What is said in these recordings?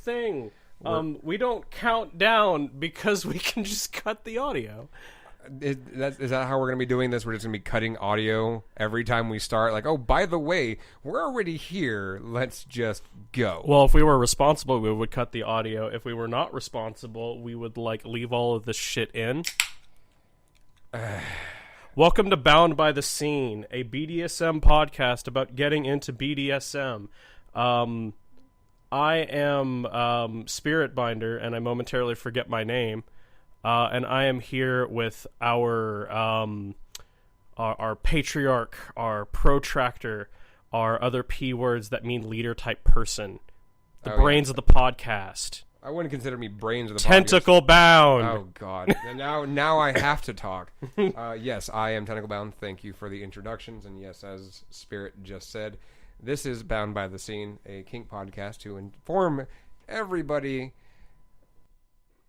thing. We don't count down because we can just cut the audio. Is that how we're going to be doing this? We're just going to be cutting audio every time we start? Like, oh, by the way, we're already here. Let's just go. Well, if we were responsible, we would cut the audio. If we were not responsible, we would, like, leave all of this shit in. Welcome to Bound by the Scene, a BDSM podcast about getting into BDSM. I am Spirit Binder, and I momentarily forget my name. And I am here with our patriarch, our protractor, our other P words that mean leader type person, the brains of the podcast. I wouldn't consider me brains of the Tentacle podcast. bound. Oh God! now I have to talk. Yes, I am Tentacle bound. Thank you for the introductions. And yes, as Spirit just said, this is Bound by the Scene, a kink podcast to inform everybody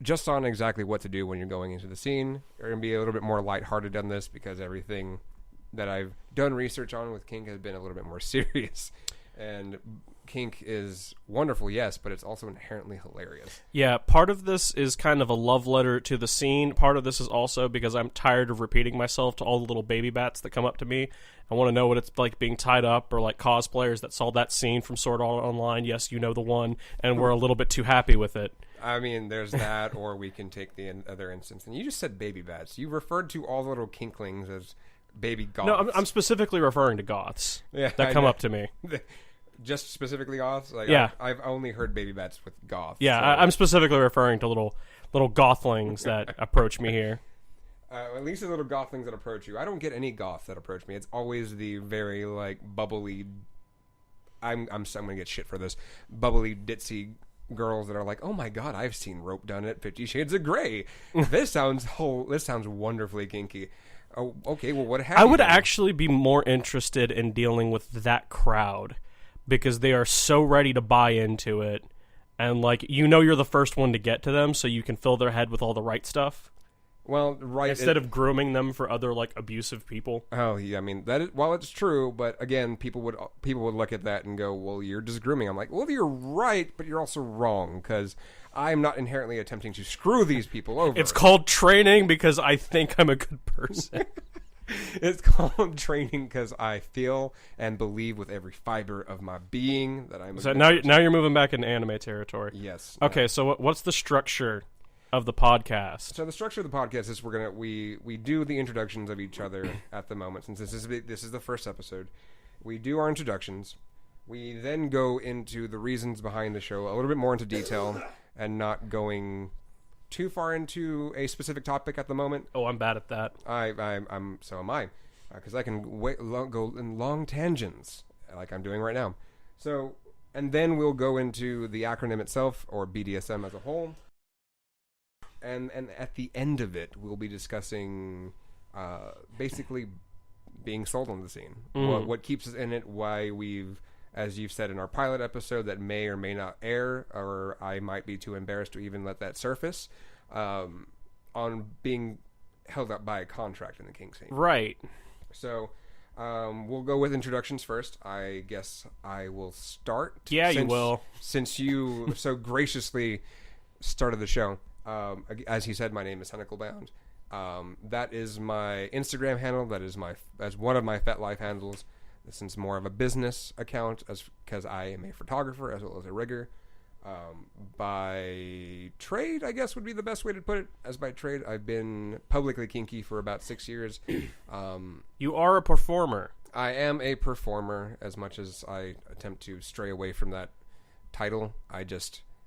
just on exactly what to do when you're going into the scene. We're going to be a little bit more lighthearted on this because everything that I've done research on with kink has been a little bit more serious. And kink is wonderful, yes, but it's also inherently hilarious. Yeah, part of this is kind of a love letter to the scene. Part of this is also because I'm tired of repeating myself to all the little baby bats that come up to me. I want to know what it's like being tied up, or like cosplayers that saw that scene from Sword Art Online. Yes, you know the one, and we're a little bit too happy with it. I mean, there's that, or we can take the other instance. And you just said baby bats. You referred to all the little kinklings as baby goths. No, I'm specifically referring to goths that come up to me. Just specifically goths? Like, yeah. I've only heard baby bats with goths. Yeah, so. I'm specifically referring to little gothlings that approach me here. At least the little gothlings that approach you. I don't get any goths that approach me. It's always the very, like, bubbly... I'm going to get shit for this. Bubbly, ditzy girls that are like, oh my God, I've seen rope done at 50 Shades of Grey. This sounds wonderfully kinky. Oh, okay, well, what happened? I would actually be more interested in dealing with that crowd because they are so ready to buy into it, and like you're the first one to get to them, so you can fill their head with all the right stuff. Well, right, instead of grooming them for other like abusive people. Oh yeah, I mean that is, while it's true, but again, people would look at that and go, "Well, you're just grooming." I'm like, "Well, you're right, but you're also wrong because I'm not inherently attempting to screw these people over." It's called training because I think I'm a good person. It's called training because I feel and believe with every fiber of my being that I'm. So now you're moving back into anime territory. Yes. Okay, so what's the structure of the podcast? So the structure of the podcast is we do the introductions of each other at the moment, since this is the first episode. We do our introductions. We then go into the reasons behind the show, a little bit more into detail, and not going too far into a specific topic at the moment. Oh, I'm bad at that. So am I, because I can go in long tangents like I'm doing right now. So, and then we'll go into the acronym itself, or BDSM as a whole. And at the end of it, we'll be discussing basically being sold on the scene. What keeps us in it, why we've, as you've said in our pilot episode, that may or may not air, or I might be too embarrassed to even let that surface, on being held up by a contract in the kink scene. Right. So we'll go with introductions first. I guess I will start. Yeah, you will. Since you so graciously started the show. As he said, my name is Tentacle Bound. That is my Instagram handle. That is as one of my FetLife handles. This is more of a business account, because I am a photographer as well as a rigger. By trade, I guess would be the best way to put it. As by trade, I've been publicly kinky for about 6 years. You are a performer. I am a performer, as much as I attempt to stray away from that title.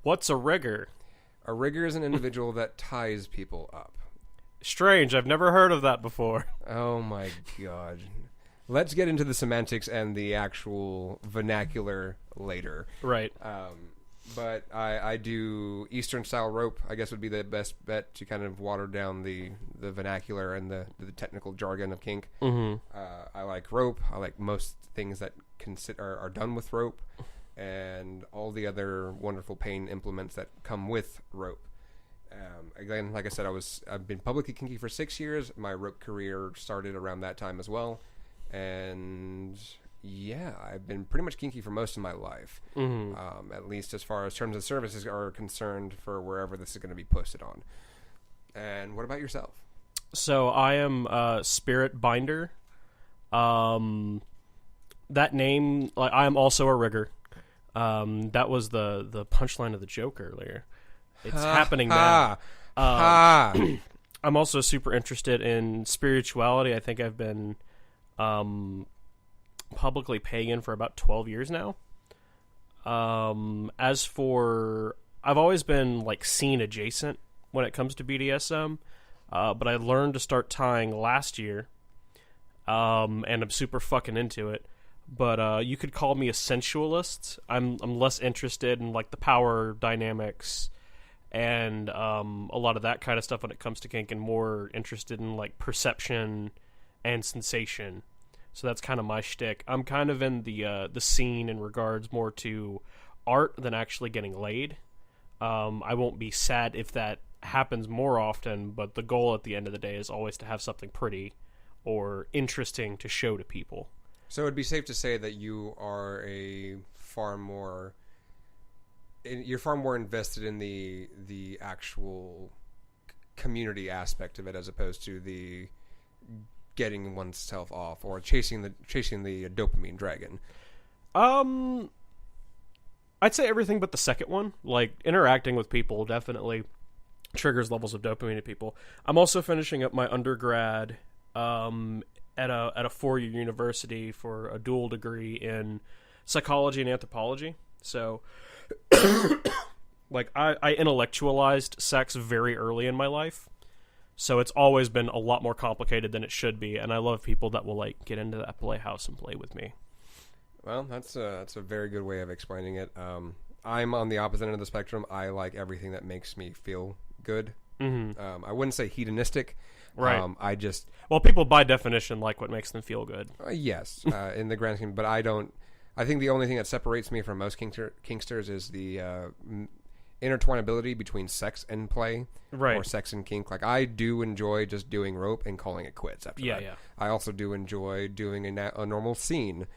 What's a rigger? A rigger is an individual that ties people up. Strange, I've never heard of that before. Oh my God. Let's get into the semantics and the actual vernacular later. Right. But I do Eastern style rope, I guess would be the best bet to kind of water down the vernacular and the technical jargon of kink. Mm-hmm. I like rope. I like most things that are done with rope, and all the other wonderful pain implements that come with rope. Again, like I said, I've been publicly kinky for 6 years. My rope career started around that time as well. And Yeah, I've been pretty much kinky for most of my life, at least as far as terms of services are concerned for wherever this is going to be posted on. And what about yourself? So I am Spirit Binder. That name, like, I am also a rigger. That was the punchline of the joke earlier. It's happening now. I'm also super interested in spirituality. I think I've been publicly pagan for about 12 years now. As for, I've always been like scene adjacent when it comes to BDSM, but I learned to start tying last year, and I'm super fucking into it. But you could call me a sensualist. I'm less interested in like the power dynamics and a lot of that kind of stuff when it comes to kink, and more interested in like perception and sensation. So that's kind of my shtick. I'm kind of in the scene in regards more to art than actually getting laid. I won't be sad if that happens more often, but the goal at the end of the day is always to have something pretty or interesting to show to people. So it'd be safe to say that you are you're far more invested in the actual community aspect of it, as opposed to the getting oneself off or chasing the dopamine dragon. I'd say everything but the second one. Like, interacting with people definitely triggers levels of dopamine in people. I'm also finishing up my undergrad at a 4-year university for a dual degree in psychology and anthropology. So like I intellectualized sex very early in my life. So it's always been a lot more complicated than it should be, and I love people that will like get into that playhouse and play with me. Well, that's a very good way of explaining it. I'm on the opposite end of the spectrum. I like everything that makes me feel good. I wouldn't say hedonistic. Right. Well, people by definition like what makes them feel good. Yes, in the grand scheme. But I don't. I think the only thing that separates me from most kinksters is the intertwinability between sex and play, right, or sex and kink. Like, I do enjoy just doing rope and calling it quits after that. Yeah. I also do enjoy doing a normal scene.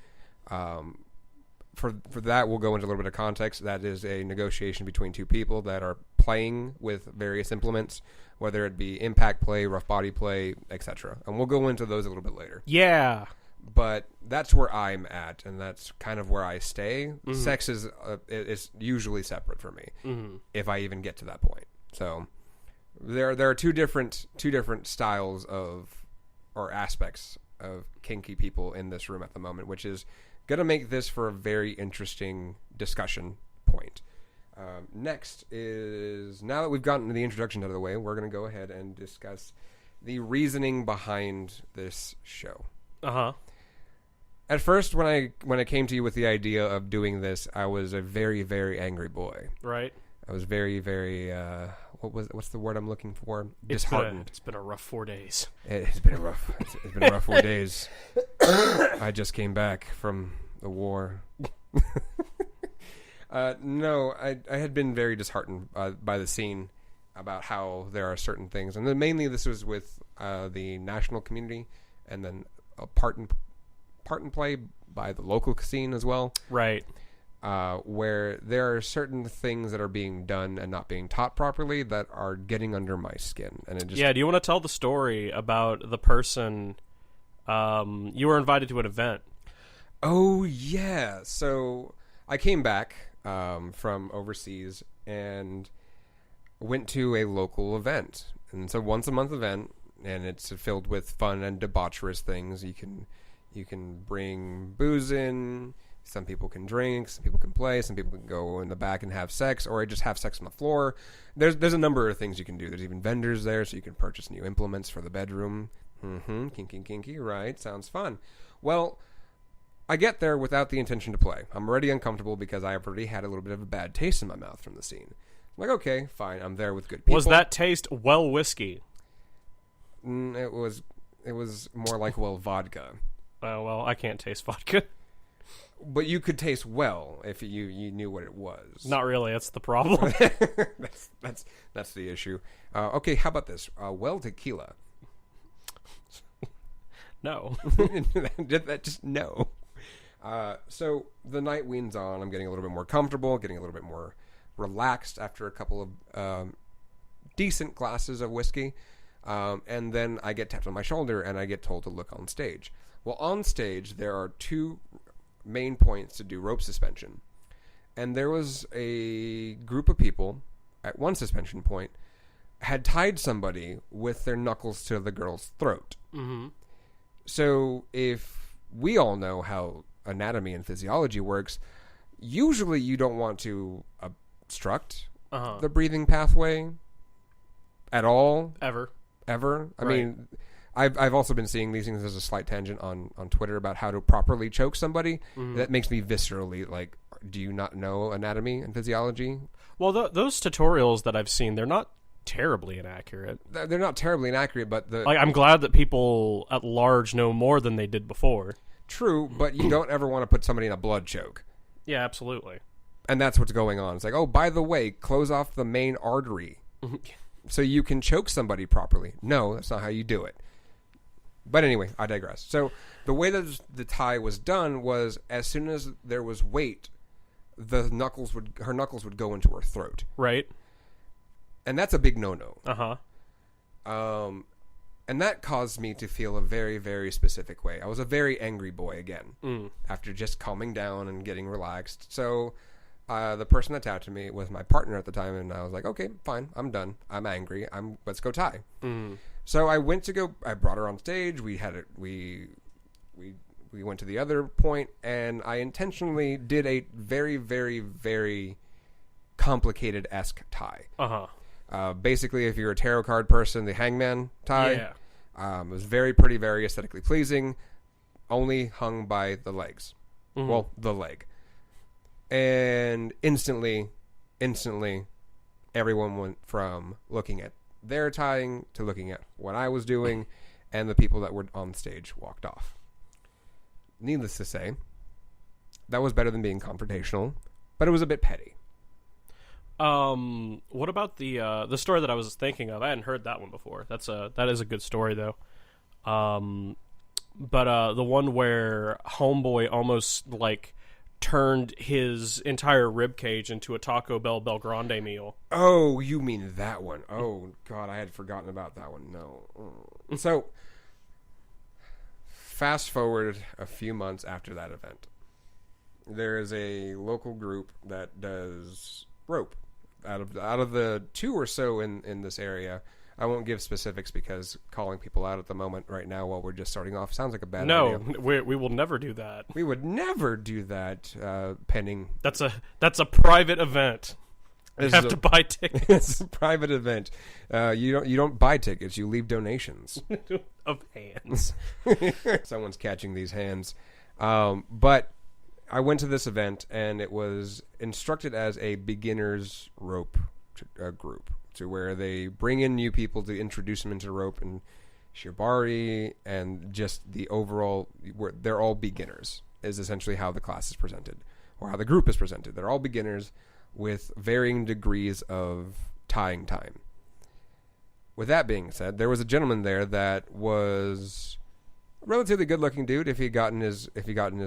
For that, we'll go into a little bit of context. That is a negotiation between two people that are playing with various implements, whether it be impact play, rough body play, etc. And we'll go into those a little bit later. Yeah. But that's where I'm at, and that's kind of where I stay. Sex is usually separate for me, if I even get to that point. So there are two different styles of, or aspects of, kinky people in this room at the moment, which is going to make this for a very interesting discussion point. Next is, now that we've gotten the introduction out of the way, we're going to go ahead and discuss the reasoning behind this show. At first, when I came to you with the idea of doing this, I was a very, very angry boy. Right. I was very, very what's the word I'm looking for? Disheartened. It's been a rough 4 days. It's been a rough 4 days. I just came back from the war. No, I had been very disheartened by the scene about how there are certain things, and then mainly this was with the national community, and then a part and play by the local scene as well. Right. Where there are certain things that are being done and not being taught properly that are getting under my skin, and it just... Yeah. Do you want to tell the story about the person? You were invited to an event. Oh yeah. So I came back from overseas and went to a local event, and it's a once a month event, and it's filled with fun and debaucherous things. You can bring booze in. Some people can drink, some people can play, some people can go in the back and have sex, or just have sex on the floor. There's a number of things you can do. There's even vendors there, so you can purchase new implements for the bedroom. Kinky, right? Sounds fun. Well, I get there without the intention to play. I'm already uncomfortable because I already had a little bit of a bad taste in my mouth from the scene. I'm like, okay, fine, I'm there with good people. Was that taste well whiskey? It was more like, well, vodka. Oh, well, I can't taste vodka. But you could taste well if you knew what it was. Not really. That's the problem. that's the issue. Okay, how about this? Well, tequila. No. Just no. So the night weans on. I'm getting a little bit more comfortable, getting a little bit more relaxed after a couple of decent glasses of whiskey. And then I get tapped on my shoulder and I get told to look on stage. Well, on stage, there are two main points to do rope suspension. And there was a group of people at one suspension point had tied somebody with their knuckles to the girl's throat. Mm-hmm. So if we all know how anatomy and physiology works, usually you don't want to obstruct the breathing pathway at all. Ever. I mean, I've also been seeing these things as a slight tangent on Twitter about how to properly choke somebody. Mm-hmm. That makes me viscerally like, do you not know anatomy and physiology? Well, those tutorials that I've seen, they're not terribly inaccurate. They're not terribly inaccurate, but I'm glad that people at large know more than they did before. True, but you don't ever want to put somebody in a blood choke. Yeah, absolutely. And that's what's going on. It's like, oh, by the way, close off the main artery so you can choke somebody properly. No, that's not how you do it. But anyway, I digress. So the way that the tie was done was as soon as there was weight, her knuckles would go into her throat. Right. And that's a big no-no. Uh-huh. And that caused me to feel a very, very specific way. I was a very angry boy again after just calming down and getting relaxed. So the person that tapped me was my partner at the time, and I was like, okay, fine, I'm done. I'm angry. Let's go tie. So I went to go. I brought her on stage. We went to the other point, and I intentionally did a very, very, very complicated-esque tie. Basically, if you're a tarot card person, the hangman tie was very pretty, very aesthetically pleasing, only hung by the legs. Mm-hmm. Well, the leg. And instantly, everyone went from looking at their tying to looking at what I was doing, and the people that were on stage walked off. Needless to say, that was better than being confrontational, but it was a bit petty. What about the story that I was thinking of? I hadn't heard that one before. That is a good story though. But the one where homeboy almost like turned his entire rib cage into a Taco Bell Bel Grande meal. Oh, you mean that one? Oh God, I had forgotten about that one. No. So, fast forward a few months after that event, there is a local group that does rope. Out of the two or so in this area, I won't give specifics because calling people out at the moment right now while we're just starting off sounds like a bad idea. No, we will never do that. We would never do that. Pending. That's a private event. You have to buy tickets. It's a private event. You don't buy tickets. You leave donations of hands. Someone's catching these hands, but. I went to this event, and it was instructed as a beginner's rope group, to where they bring in new people to introduce them into rope and shibari, and just the overall, they're all beginners, is essentially how the class is presented, or how the group is presented. They're all beginners with varying degrees of tying time. With that being said, there was a gentleman there that was... relatively good-looking dude. If he gotten his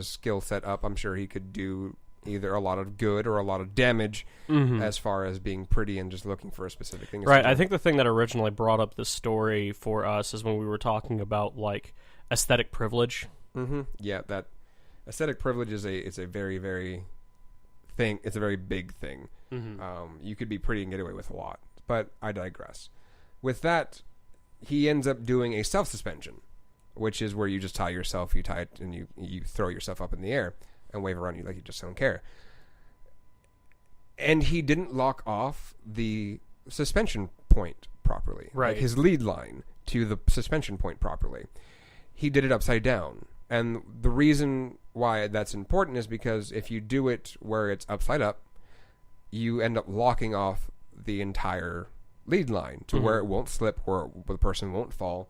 skill set up, I'm sure he could do either a lot of good or a lot of damage as far as being pretty and just looking for a specific thing. Right. I think the thing that originally brought up this story for us is when we were talking about like aesthetic privilege. Mm-hmm. Yeah, that aesthetic privilege is a very, very thing. It's a very big thing. Mm-hmm. You could be pretty and get away with a lot, but I digress. With that, he ends up doing a self-suspension, which is where you just tie yourself, you tie it, and you throw yourself up in the air and wave around you like you just don't care. And he didn't lock off the suspension point properly. Right. Like his lead line to the suspension point properly. He did it upside down. And the reason why that's important is because if you do it where it's upside up, you end up locking off the entire lead line to where it won't slip, where the person won't fall.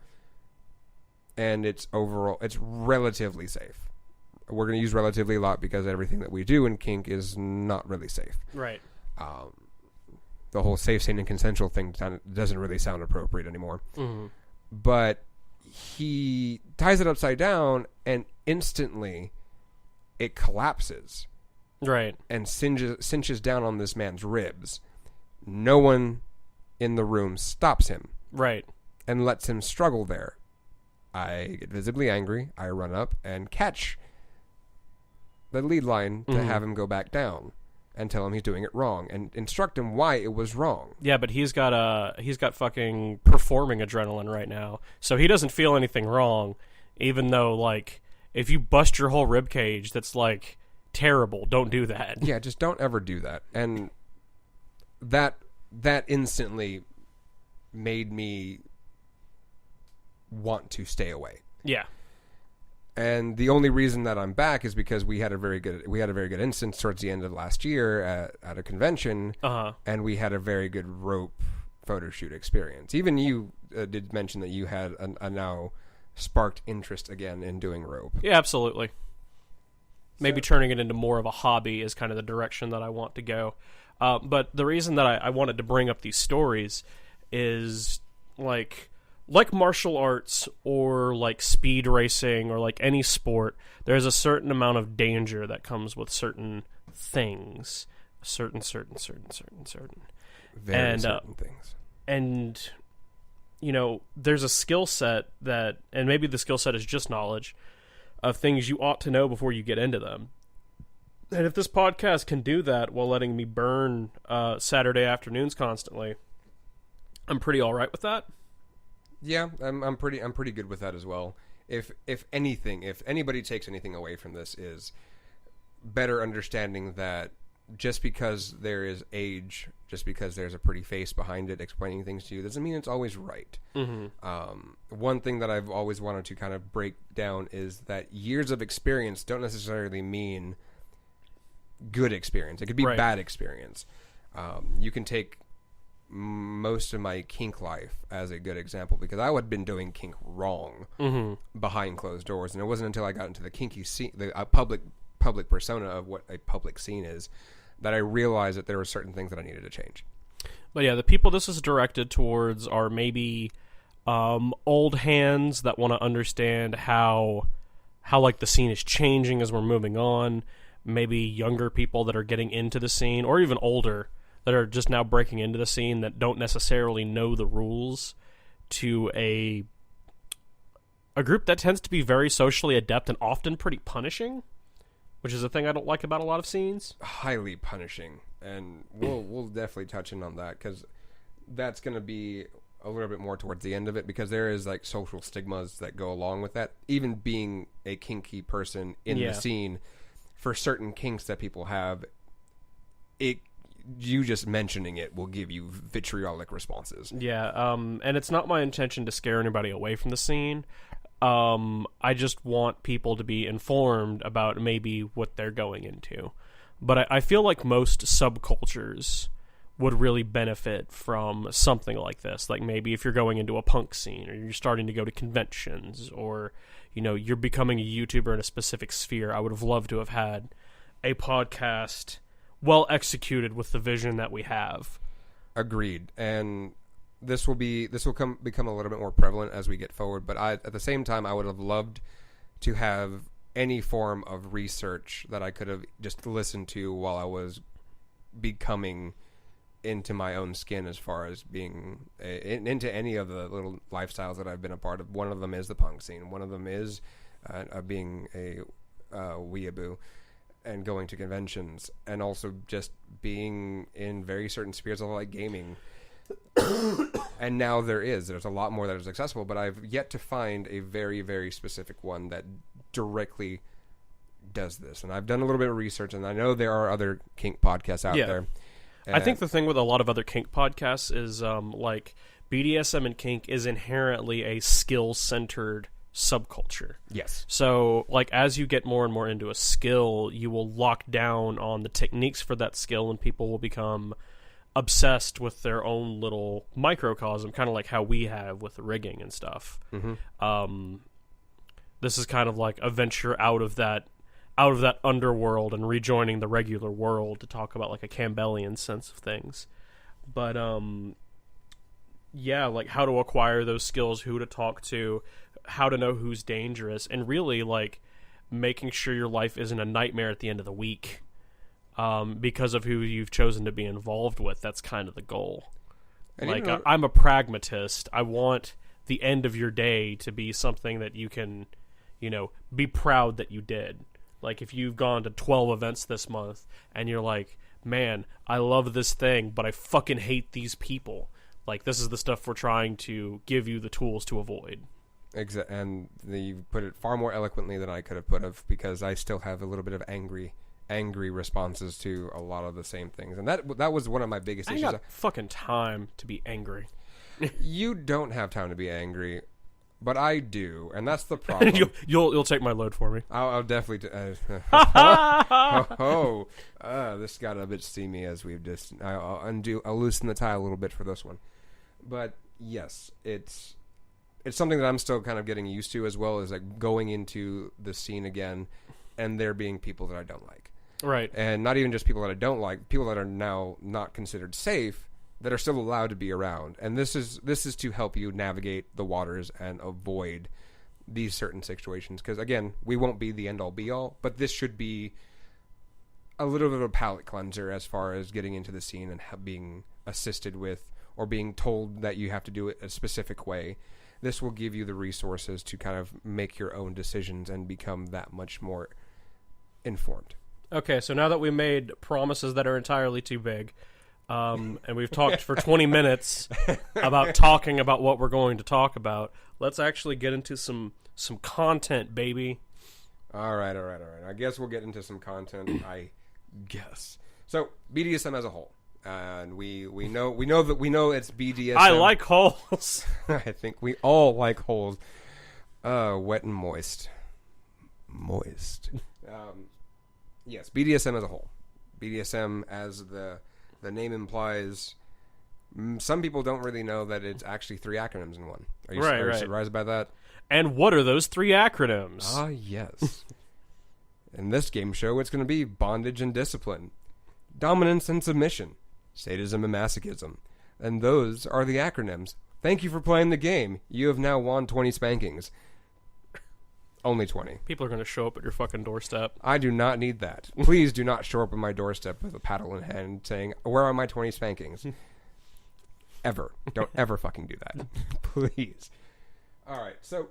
And it's relatively safe. We're going to use relatively a lot because everything that we do in kink is not really safe. Right. The whole safe, sane, and consensual thing doesn't really sound appropriate anymore. Mm-hmm. But he ties it upside down, and instantly it collapses Right. and cinches down on this man's ribs. No one in the room stops him. Right. And lets him struggle there. I get visibly angry. I run up and catch the lead line to have him go back down and tell him he's doing it wrong and instruct him why it was wrong. Yeah, but he's got fucking performing adrenaline right now, so he doesn't feel anything wrong, even though, like, if you bust your whole rib cage, that's like terrible. Don't do that. Yeah, just don't ever do that. And that instantly made me want to stay away. Yeah. And the only reason that I'm back is because we had a very good instance towards the end of last year at a convention, and we had a very good rope photo shoot experience. Even you did mention that you had a now sparked interest again in doing rope. Yeah, absolutely. Maybe turning it into more of a hobby is kind of the direction that I want to go. But the reason that I wanted to bring up these stories is like martial arts or like speed racing or like any sport, there's a certain amount of danger that comes with certain things. Certain. Very certain things. And, you know, there's a skill set that, and maybe the skill set is just knowledge of things you ought to know before you get into them. And if this podcast can do that while letting me burn Saturday afternoons constantly, I'm pretty all right with that. Yeah, I'm pretty good with that as well. If anybody takes anything away from this, is better understanding that just because there is age, just because there's a pretty face behind it explaining things to you, doesn't mean it's always right. One thing that I've always wanted to kind of break down is that years of experience don't necessarily mean good experience. It could be bad experience. You can take most of my kink life as a good example, because I had been doing kink wrong behind closed doors, and it wasn't until I got into the kinky scene, the public persona of what a public scene is, that I realized that there were certain things that I needed to change. But yeah, the people this is directed towards are maybe old hands that want to understand how like the scene is changing as we're moving on. Maybe younger people that are getting into the scene, or even older that are just now breaking into the scene that don't necessarily know the rules, to a group that tends to be very socially adept and often pretty punishing, which is a thing I don't like about a lot of scenes. Highly punishing, and we'll definitely touch in on that, because that's going to be a little bit more towards the end of it, because there is like social stigmas that go along with that. Even being a kinky person in the scene, for certain kinks that people have, you just mentioning it will give you vitriolic responses. Yeah, and it's not my intention to scare anybody away from the scene. I just want people to be informed about maybe what they're going into. But I feel like most subcultures would really benefit from something like this. Like maybe if you're going into a punk scene, or you're starting to go to conventions, or, you know, you're becoming a YouTuber in a specific sphere, I would have loved to have had a podcast well executed with the vision that we have. Agreed. And this will become a little bit more prevalent as we get forward, but at the same time, I would have loved to have any form of research that I could have just listened to while I was becoming into my own skin, as far as being into any of the little lifestyles that I've been a part of. One of them is the punk scene. One of them is being a weeaboo and going to conventions, and also just being in very certain spheres of like gaming. And now there's a lot more that is accessible, but I've yet to find a very, very specific one that directly does this. And I've done a little bit of research, and I know there are other kink podcasts out there. I think the thing with a lot of other kink podcasts is like BDSM and kink is inherently a skill-centered subculture. Yes. So, like, as you get more and more into a skill, you will lock down on the techniques for that skill, and people will become obsessed with their own little microcosm, kind of like how we have with rigging and stuff. This is kind of like a venture out of that underworld and rejoining the regular world to talk about like a Campbellian sense of things. But yeah, like how to acquire those skills, who to talk to, how to know who's dangerous, and really like making sure your life isn't a nightmare at the end of the week because of who you've chosen to be involved with. That's kind of the goal. And like, I'm a pragmatist. I want the end of your day to be something that you can, be proud that you did. Like, if you've gone to 12 events this month and you're like, man, I love this thing, but I fucking hate these people. Like, this is the stuff we're trying to give you the tools to avoid. And you put it far more eloquently than I could have put of, because I still have a little bit of angry responses to a lot of the same things. And that was one of my biggest issues. I got fucking time to be angry. You don't have time to be angry. But I do, and that's the problem. You'll take my load for me. I'll definitely. This got a bit steamy as we've just. I'll loosen the tie a little bit for this one, but yes, it's something that I'm still kind of getting used to, as well as like going into the scene again, and there being people that I don't like, right? And not even just people that I don't like, people that are now not considered safe, that are still allowed to be around. And this is to help you navigate the waters and avoid these certain situations. Because, again, we won't be the end-all, be-all, but this should be a little bit of a palate cleanser as far as getting into the scene and being assisted with, or being told that you have to do it a specific way. This will give you the resources to kind of make your own decisions and become that much more informed. Okay, so now that we made promises that are entirely too big, and we've talked for 20 minutes about talking about what we're going to talk about, let's actually get into some content, baby. All right. I guess we'll get into some content. I guess. So BDSM as a whole, and we know it's BDSM. I like holes. I think we all like holes. Wet and moist. Yes, BDSM as a whole. BDSM, as the name implies, some people don't really know that it's actually 3 acronyms in one. Are you surprised by that? And what are those 3 acronyms? Ah, yes. In this game show, it's going to be bondage and discipline, dominance and submission, sadism and masochism. And those are the acronyms. Thank you for playing the game. You have now won 20 spankings. Only 20. People are going to show up at your fucking doorstep. I do not need that. Please do not show up at my doorstep with a paddle in hand saying, where are my 20 spankings? Ever. Don't ever fucking do that. Please. All right. So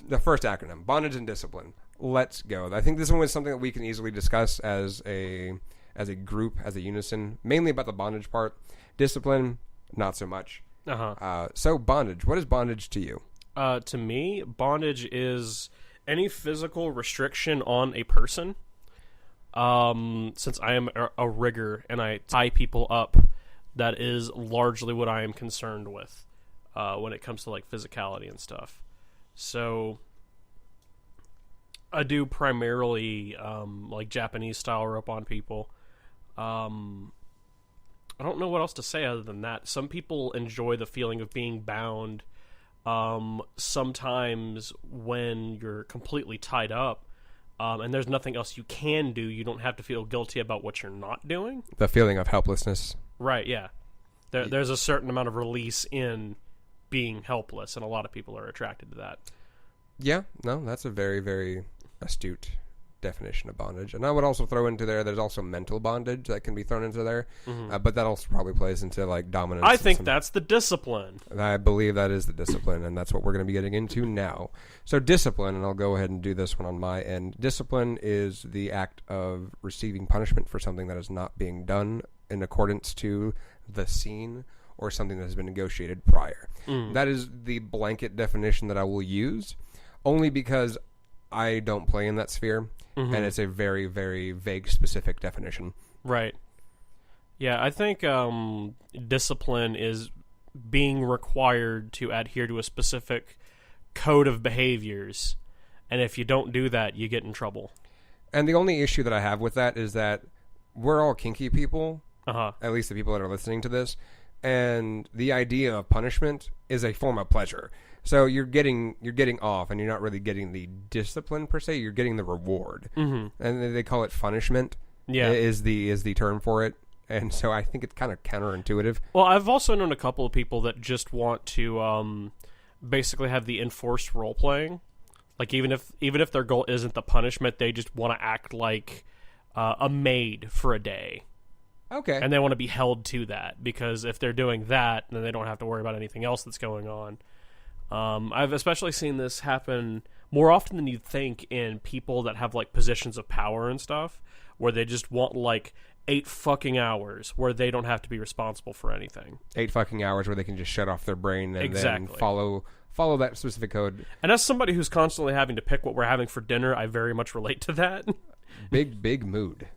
the first acronym, bondage and discipline. Let's go. I think this one was something that we can easily discuss as a group, as a unison, mainly about the bondage part. Discipline, not so much. So bondage. What is bondage to you? To me, bondage is any physical restriction on a person. Since I am a rigger and I tie people up, that is largely what I am concerned with when it comes to like physicality and stuff. So I do primarily like Japanese style rope on people. I don't know what else to say other than that. Some people enjoy the feeling of being bound. Sometimes when you're completely tied up, and there's nothing else you can do, you don't have to feel guilty about what you're not doing. The feeling of helplessness. Right, yeah. There's a certain amount of release in being helpless, and a lot of people are attracted to that. Yeah, no, that's a very, very astute definition of bondage. And I would also throw into there's also mental bondage that can be thrown into there, but that also probably plays into like dominance. I think that's the discipline. I believe that is the discipline, and that's what we're going to be getting into now. So discipline, and I'll go ahead and do this one on my end. Discipline is the act of receiving punishment for something that is not being done in accordance to the scene or something that has been negotiated prior. That is the blanket definition that I will use, only because I don't play in that sphere, and it's a very, very vague, specific definition. Right. Yeah, I think discipline is being required to adhere to a specific code of behaviors, and if you don't do that, you get in trouble. And the only issue that I have with that is that we're all kinky people, at least the people that are listening to this, and the idea of punishment is a form of pleasure. So you're getting off, and you're not really getting the discipline per se. You're getting the reward, and they call it punishment. Yeah, is the term for it. And so I think it's kind of counterintuitive. Well, I've also known a couple of people that just want to basically have the enforced role playing. Like even if their goal isn't the punishment, they just want to act like a maid for a day. Okay. And they want to be held to that, because if they're doing that, then they don't have to worry about anything else that's going on. I've especially seen this happen more often than you'd think in people that have like positions of power and stuff, where they just want like 8 fucking hours where they don't have to be responsible for anything. 8 fucking hours where they can just shut off their brain and then follow that specific code. And as somebody who's constantly having to pick what we're having for dinner, I very much relate to that. Big mood.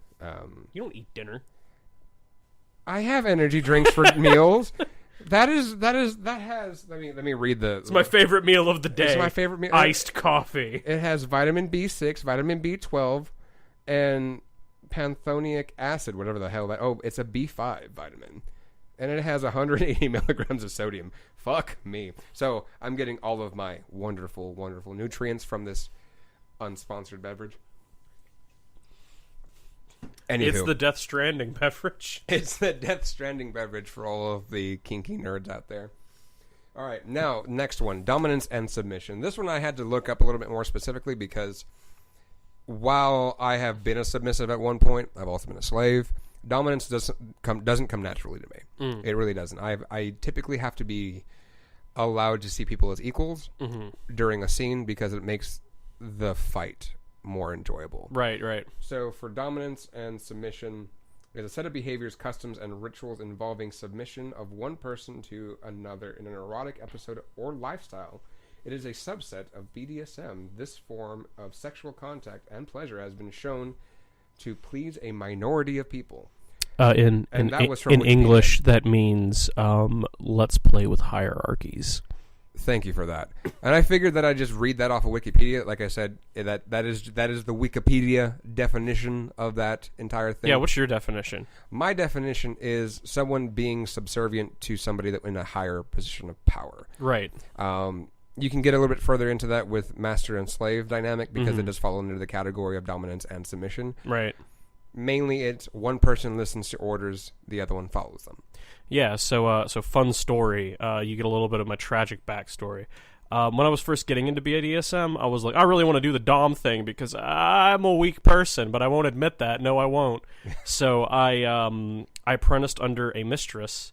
You don't eat dinner. I have energy drinks for meals. That has. Let me read the. It's my favorite meal of the day. It's my favorite meal. Iced coffee. It has vitamin B6, vitamin B12, and pantothenic acid, whatever the hell that. Oh, it's a B5 vitamin, and it has 180 milligrams of sodium. Fuck me. So I'm getting all of my wonderful, wonderful nutrients from this unsponsored beverage. Anywho, it's the Death Stranding beverage. It's the Death Stranding beverage for all of the kinky nerds out there. All right, now, next one, dominance and submission. This one I had to look up a little bit more specifically because while I have been a submissive at one point, I've also been a slave. Dominance doesn't come naturally to me. It really doesn't. I typically have to be allowed to see people as equals during a scene because it makes the fight more enjoyable. Right. So for dominance and submission, there's a set of behaviors, customs, and rituals involving submission of one person to another in an erotic episode or lifestyle. It is a subset of BDSM. This form of sexual contact and pleasure has been shown to please a minority of people. In English, that means let's play with hierarchies. Thank you for that. And I figured that I'd just read that off of Wikipedia. Like I said, that is the Wikipedia definition of that entire thing. Yeah, what's your definition? My definition is someone being subservient to somebody that in a higher position of power. Right. You can get a little bit further into that with master and slave dynamic because it does fall under the category of dominance and submission. Right. Mainly, it's one person listens to orders, the other one follows them. Yeah, so fun story. You get a little bit of my tragic backstory. When I was first getting into BDSM, I was like, I really want to do the Dom thing because I'm a weak person, but I won't admit that. No, I won't. So I apprenticed under a mistress,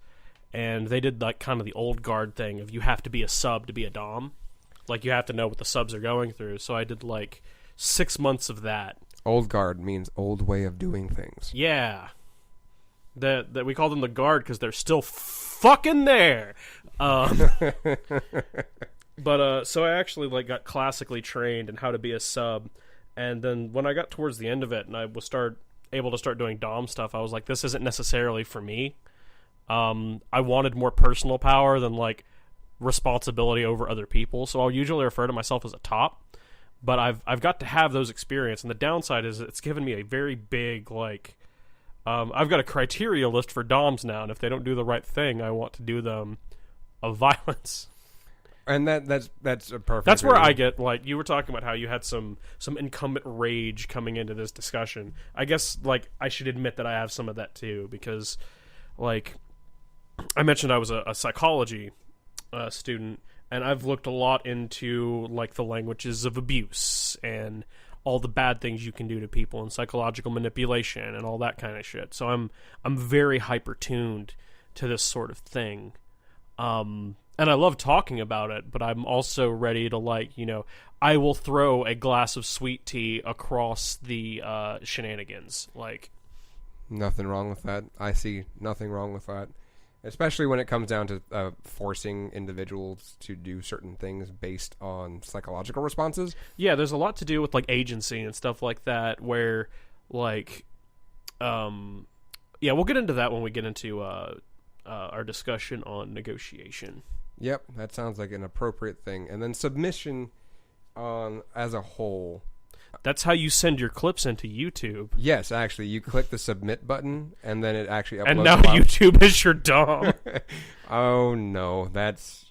and they did like kind of the old guard thing of you have to be a sub to be a Dom. Like you have to know what the subs are going through. So I did like 6 months of that. Old guard means old way of doing things. Yeah. That we call them the guard because they're still fucking there. But so I actually like got classically trained in how to be a sub, and then when I got towards the end of it and I was able to start doing Dom stuff, I was like, this isn't necessarily for me. I wanted more personal power than like responsibility over other people, so I'll usually refer to myself as a top. But I've got to have those experience, and the downside is it's given me a very big like. I've got a criteria list for Doms now, and if they don't do the right thing, I want to do them of violence. And that's a perfect. That's where I get like you were talking about how you had some incumbent rage coming into this discussion. I guess like I should admit that I have some of that too, because like I mentioned I was a psychology student, and I've looked a lot into like the languages of abuse and all the bad things you can do to people and psychological manipulation and all that kind of shit. So I'm very hyper tuned to this sort of thing. And I love talking about it, but I'm also ready to like, I will throw a glass of sweet tea across the shenanigans. Like nothing wrong with that. I see nothing wrong with that. Especially when it comes down to forcing individuals to do certain things based on psychological responses. Yeah, there's a lot to do with like agency and stuff like that where like we'll get into that when we get into our discussion on negotiation. Yep, that sounds like an appropriate thing. And then submission as a whole. That's how you send your clips into YouTube. Yes, actually, you click the submit button, and then it actually uploads. And now YouTube is your Dom. Oh no, it's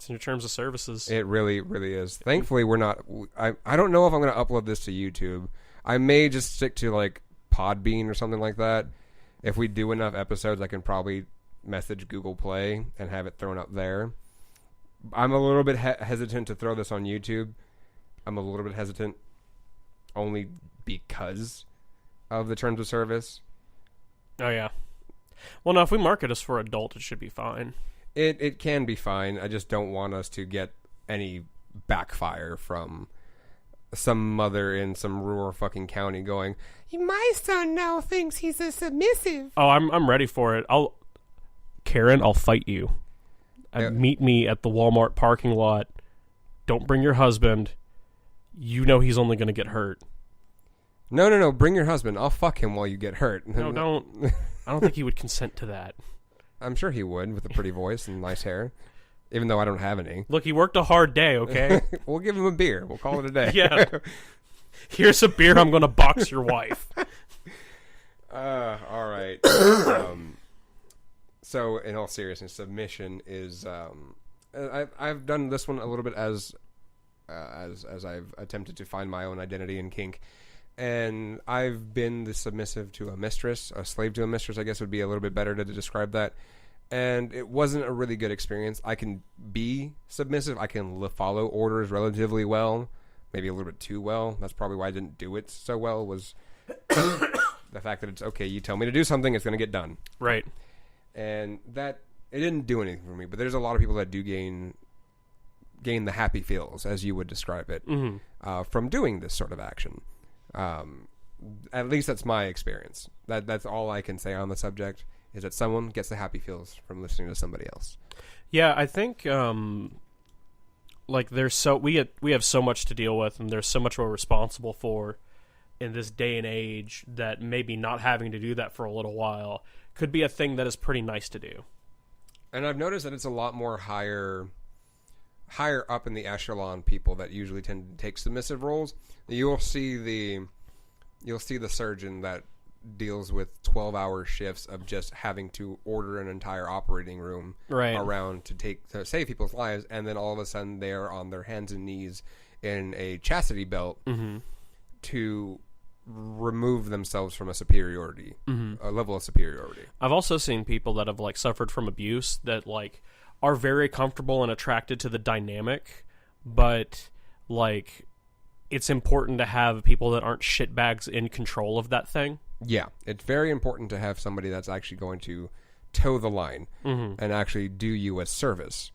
in your terms of services. It really, really is. Thankfully, we're not. I don't know if I'm going to upload this to YouTube. I may just stick to like Podbean or something like that. If we do enough episodes, I can probably message Google Play and have it thrown up there. I'm a little bit hesitant to throw this on YouTube. I'm a little bit hesitant, only because of the terms of service. Oh, yeah. Well, no, if we market us for adult, it should be fine. It can be fine. I just don't want us to get any backfire from some mother in some rural fucking county going, my son now thinks he's a submissive. Oh, I'm ready for it. Karen, I'll fight you. Meet me at the Walmart parking lot. Don't bring your husband. You know he's only going to get hurt. No. Bring your husband. I'll fuck him while you get hurt. No, don't. I don't think he would consent to that. I'm sure he would, with a pretty voice and nice hair. Even though I don't have any. Look, he worked a hard day, okay? We'll give him a beer. We'll call it a day. Yeah. Here's a beer. I'm going to box your wife. All right. So, in all seriousness, submission is... I've done this one a little bit as I've attempted to find my own identity in kink. And I've been the submissive to a mistress, a slave to a mistress, I guess would be a little bit better to describe that. And it wasn't a really good experience. I can be submissive. I can follow orders relatively well, maybe a little bit too well. That's probably why I didn't do it so well, was the fact that it's, okay, you tell me to do something, it's going to get done. Right. And that, it didn't do anything for me. But there's a lot of people that do gain the happy feels, as you would describe it, from doing this sort of action. At least that's my experience. That's all I can say on the subject, is that someone gets the happy feels from listening to somebody else. Yeah, I think like we have so much to deal with, and there's so much we're responsible for in this day and age, that maybe not having to do that for a little while could be a thing that is pretty nice to do. And I've noticed that it's a lot more higher up in the echelon people that usually tend to take submissive roles. You'll see the surgeon that deals with 12-hour shifts of just having to order an entire operating room around to save people's lives, and then all of a sudden they're on their hands and knees in a chastity belt to remove themselves from a level of superiority. I've also seen people that have suffered from abuse that are very comfortable and attracted to the dynamic, but it's important to have people that aren't shitbags in control of that thing. Yeah, it's very important to have somebody that's actually going to toe the line and actually do you a service,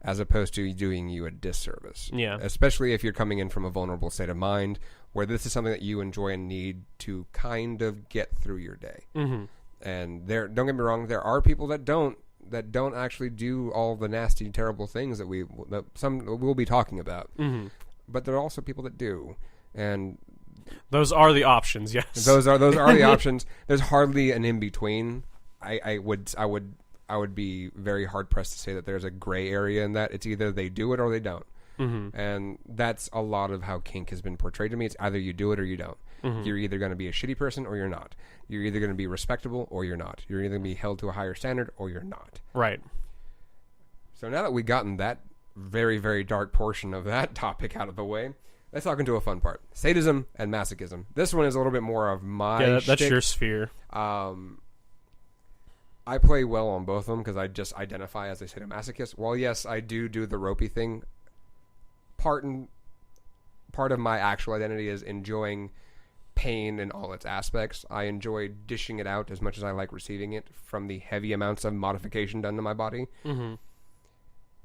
as opposed to doing you a disservice. Yeah. Especially if you're coming in from a vulnerable state of mind, where this is something that you enjoy and need to kind of get through your day. And don't get me wrong, there are people that don't actually do all the nasty, terrible things that we'll be talking about. But there are also people that do, and those are the options. Yes, those are the options. There's hardly an in between. I would be very hard pressed to say that there's a gray area in that. It's either they do it or they don't. And that's a lot of how kink has been portrayed to me. It's either you do it or you don't. You're either going to be a shitty person or you're not. You're either going to be respectable or you're not. You're either going to be held to a higher standard or you're not. Right. So now that we've gotten that very, very dark portion of that topic out of the way, let's talk into a fun part. Sadism and masochism. This one is a little bit more of my that's your sphere. I play well on both of them because I just identify as a sadomasochist. While yes, I do the ropey thing, part of my actual identity is enjoying pain in all its aspects. I enjoy dishing it out as much as I like receiving it from the heavy amounts of modification done to my body.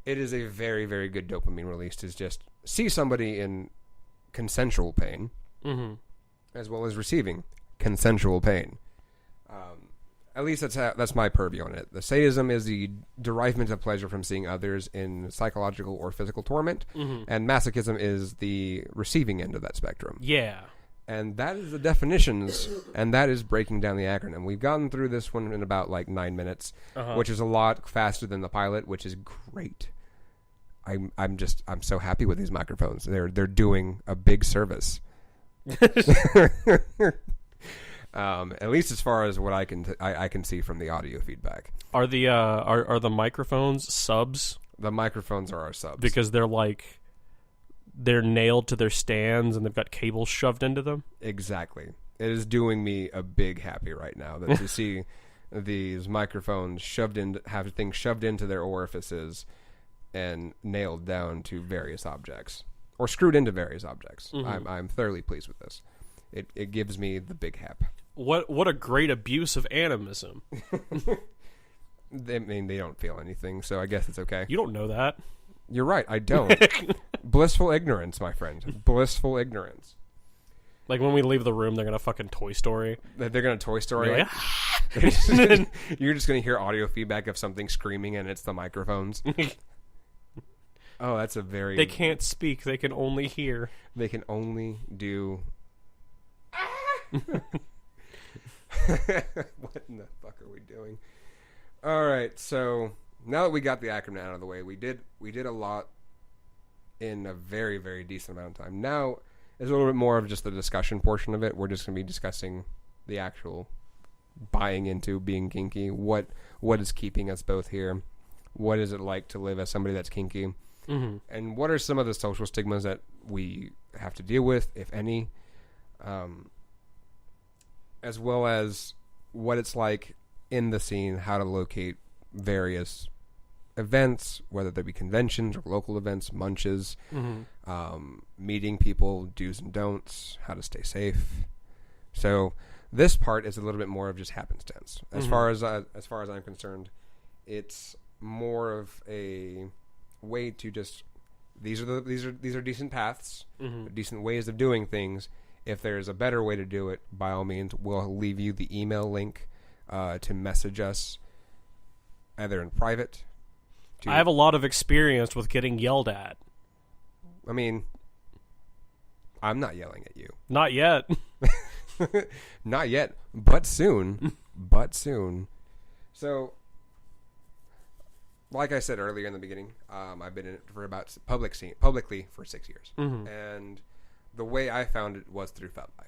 It is a very, very good dopamine release to just see somebody in consensual pain, as well as receiving consensual pain. At least that's my purview on it. The sadism is the derivement of pleasure from seeing others in psychological or physical torment, and masochism is the receiving end of that spectrum. Yeah. And that is the definitions, and that is breaking down the acronym. We've gotten through this one in about 9 minutes, which is a lot faster than the pilot, which is great. I'm so happy with these microphones. They're doing a big service. At least as far as what I can see from the audio feedback. Are the microphones subs? The microphones are our subs because they're nailed to their stands and they've got cables shoved into them. Exactly. It is doing me a big happy right now that to see these microphones have things shoved into their orifices and nailed down to various objects or screwed into various objects. Mm-hmm. I'm thoroughly pleased with this. It gives me the big hep. What a great abuse of animism. I mean, they don't feel anything, so I guess it's okay. You don't know that. You're right, I don't. Blissful ignorance, my friend. Blissful ignorance. Like when we leave the room, they're gonna fucking Toy Story. They're gonna Toy Story. Like, You're just gonna hear audio feedback of something screaming, and it's the microphones. Oh, that's a very... They can't speak. They can only hear. They can only do... What in the fuck are we doing? All right, so now that we got the acronym out of the way, we did a lot in a very, very decent amount of time. Now it's a little bit more of just the discussion portion of it. We're just going to be discussing the actual buying into being kinky. What is keeping us both here? What is it like to live as somebody that's kinky? Mm-hmm. And what are some of the social stigmas that we have to deal with, if any? As well as what it's like in the scene, how to locate various events, whether they be conventions or local events, munches, meeting people, do's and don'ts, how to stay safe. So this part is a little bit more of just happenstance. As far as I'm concerned, it's more of a way to just these are decent paths, decent ways of doing things. If there's a better way to do it, by all means, we'll leave you the email link to message us either in private. I have a lot of experience with getting yelled at. I mean, I'm not yelling at you. Not yet. Not yet, but soon. But soon. So, like I said earlier in the beginning, I've been in it for about publicly for 6 years. And the way I found it was through FetLife.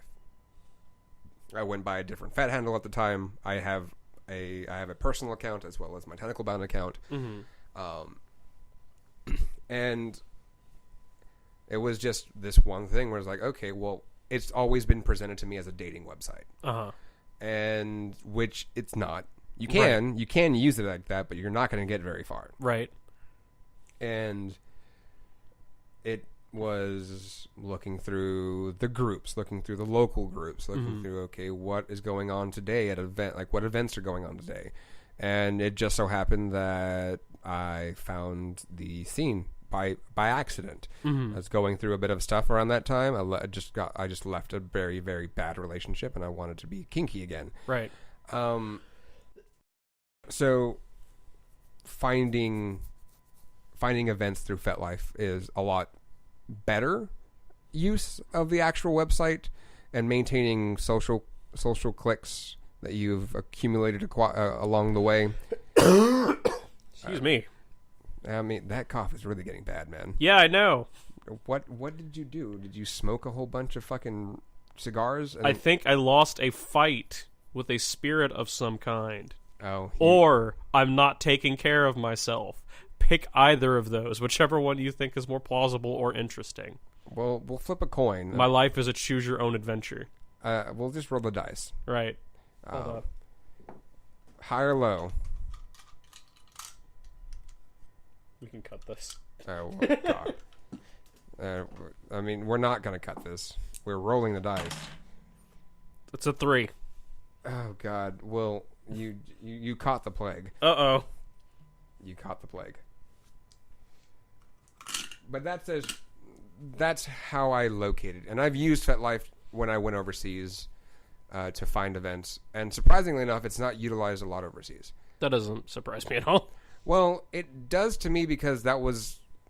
I went by a different Fet handle at the time. I have a personal account as well as my Tentacle bound account. And it was just this one thing where it's like, okay, well, it's always been presented to me as a dating website. And which it's not. You can use it like that, but you're not going to get very far. Right. And it was looking through the groups, looking through the local groups, looking through, okay, what is going on today at an event, like what events are going on today. And it just so happened that I found the scene by accident. I was going through a bit of stuff around that time. I just left a very, very bad relationship, and I wanted to be kinky again. Right. So finding events through FetLife is a lot better use of the actual website, and maintaining social clicks that you've accumulated along the way. Excuse me. I mean, that cough is really getting bad, man. Yeah, I know. What did you do? Did you smoke a whole bunch of fucking cigars? I think I lost a fight with a spirit of some kind. Oh. Or I'm not taking care of myself. Pick either of those, whichever one you think is more plausible or interesting. Well, we'll flip a coin. My life is a choose-your-own-adventure. We'll just roll the dice. Right. Hold on. High or low? We can cut this. Oh, well, God. I mean, we're not going to cut this. We're rolling the dice. It's a 3. Oh, God. Well, you caught the plague. Uh-oh. You caught the plague. But that's how I located. And I've used FetLife when I went overseas to find events. And surprisingly enough, it's not utilized a lot overseas. That doesn't surprise me at all. Well, it does to me because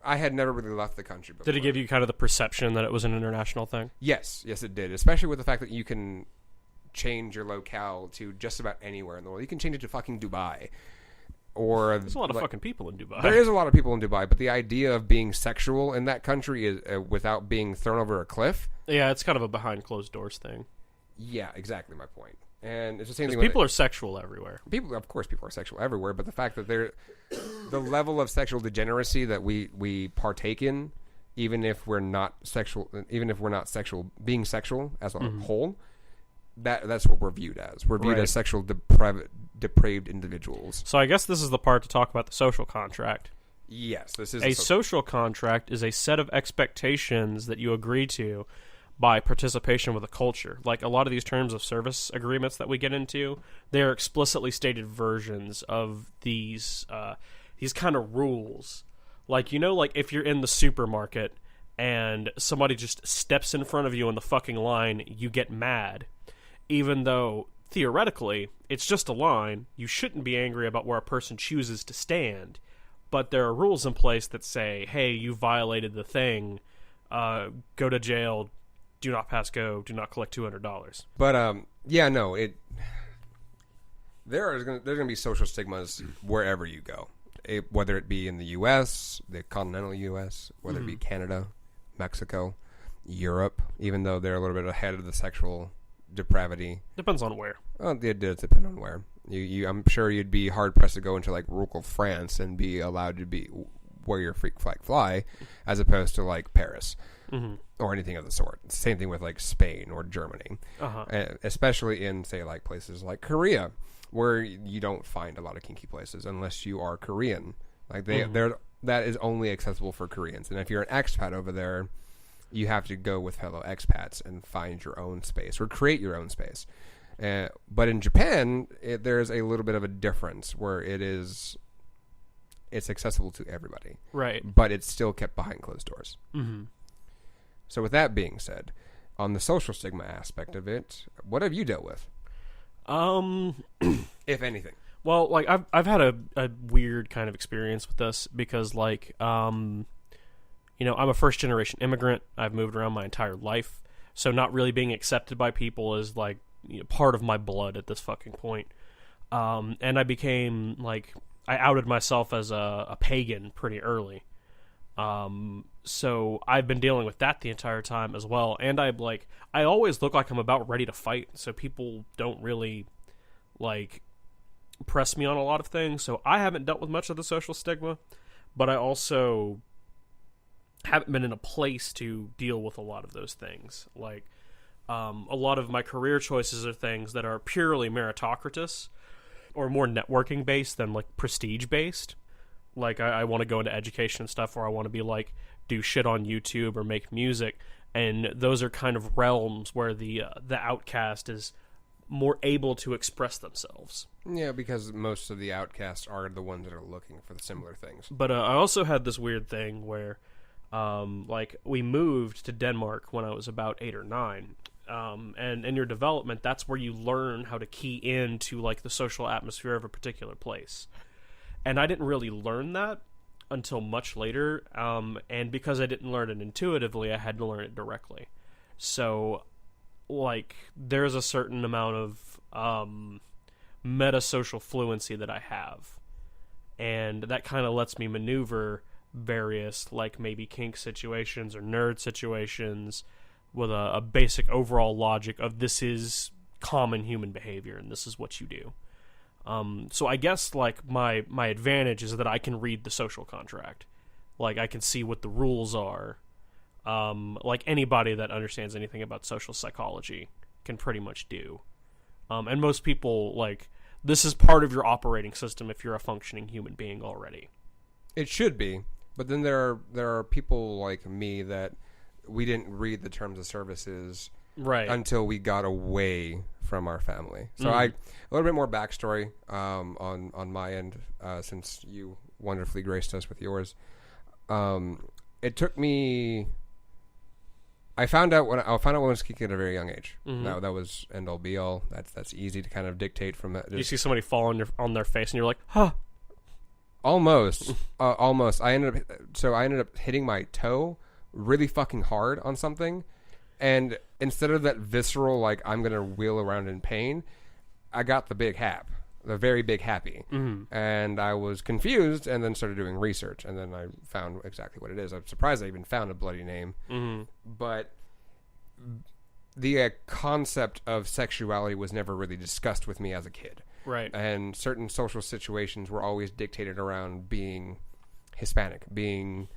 I had never really left the country before. Did it give you kind of the perception that it was an international thing? Yes, it did. Especially with the fact that you can change your locale to just about anywhere in the world. You can change it to fucking Dubai. Or there's a lot of fucking people in Dubai. There is a lot of people in Dubai, but the idea of being sexual in that country is without being thrown over a cliff. Yeah, it's kind of a behind closed doors thing. Yeah, exactly my point. And it's the same thing. People are sexual everywhere. Of course, people are sexual everywhere. But the fact that the level of sexual degeneracy that we partake in, even if we're not sexual, being sexual as a whole, that's what we're viewed as. We're viewed as sexual depraved individuals. So I guess this is the part to talk about the social contract. Yes, this is A social contract is a set of expectations that you agree to by participation with a culture. Like a lot of these terms of service agreements that we get into, they are explicitly stated versions of these kind of rules. Like, you know, like if you're in the supermarket and somebody just steps in front of you in the fucking line, you get mad. Even though, theoretically, it's just a line, you shouldn't be angry about where a person chooses to stand. But there are rules in place that say, hey, you violated the thing, go to jail, do not pass go, do not collect $200. But, yeah, no, there's gonna be social stigmas wherever you go. Whether it be in the U.S., the continental U.S., whether it be Canada, Mexico, Europe, even though they're a little bit ahead of the sexual depravity. Depends on where. Well, it does depend on where. I'm sure you'd be hard pressed to go into like rural France and be allowed to be where your freak flag fly, as opposed to like Paris or anything of the sort. Same thing with like Spain or Germany, especially in say like places like Korea, where you don't find a lot of kinky places unless you are Korean. Like that is only accessible for Koreans, and if you're an expat over there, you have to go with fellow expats and find your own space or create your own space. But in Japan, there's a little bit of a difference where it's accessible to everybody, right? But it's still kept behind closed doors. Mm-hmm. So with that being said, on the social stigma aspect of it, what have you dealt with? If anything. Well, like I've had a weird kind of experience with this because like you know, I'm a first generation immigrant. I've moved around my entire life, so not really being accepted by people is like, you know, part of my blood at this fucking point. And I became like, I outed myself as a pagan pretty early. So I've been dealing with that the entire time as well. And I always look like I'm about ready to fight, so people don't really like press me on a lot of things. So I haven't dealt with much of the social stigma, but I also haven't been in a place to deal with a lot of those things. Like, a lot of my career choices are things that are purely meritocratic or more networking based than like prestige based. Like I want to go into education and stuff, or I want to be like do shit on YouTube or make music, and those are kind of realms where the outcast is more able to express themselves. Yeah, because most of the outcasts are the ones that are looking for the similar things. But I also had this weird thing where like we moved to Denmark when I was about 8 or 9. And in your development, that's where you learn how to key into like the social atmosphere of a particular place. And I didn't really learn that until much later. And because I didn't learn it intuitively, I had to learn it directly. So like there's a certain amount of meta-social fluency that I have. And that kind of lets me maneuver various like maybe kink situations or nerd situations with a basic overall logic of this is common human behavior and this is what you do. So I guess like my advantage is that I can read the social contract. Like I can see what the rules are. Like anybody that understands anything about social psychology can pretty much do. And most people, like, this is part of your operating system if you're a functioning human being already. It should be, but then there are people like me that we didn't read the terms of services right until we got away from our family. So a little bit more backstory on my end, since you wonderfully graced us with yours. It took me. I found out when I was kicking at a very young age. That was end all be all. That's easy to kind of dictate from that. You see somebody fall on their face and you're like, huh. Almost. I ended up hitting my toe really fucking hard on something, and instead of that visceral like I'm gonna wheel around in pain, I got the big hap, the very big happy, and I was confused, and then started doing research, and then I found exactly what it is. I'm surprised I even found a bloody name, but the concept of sexuality was never really discussed with me as a kid. Right. And certain social situations were always dictated around being Hispanic, being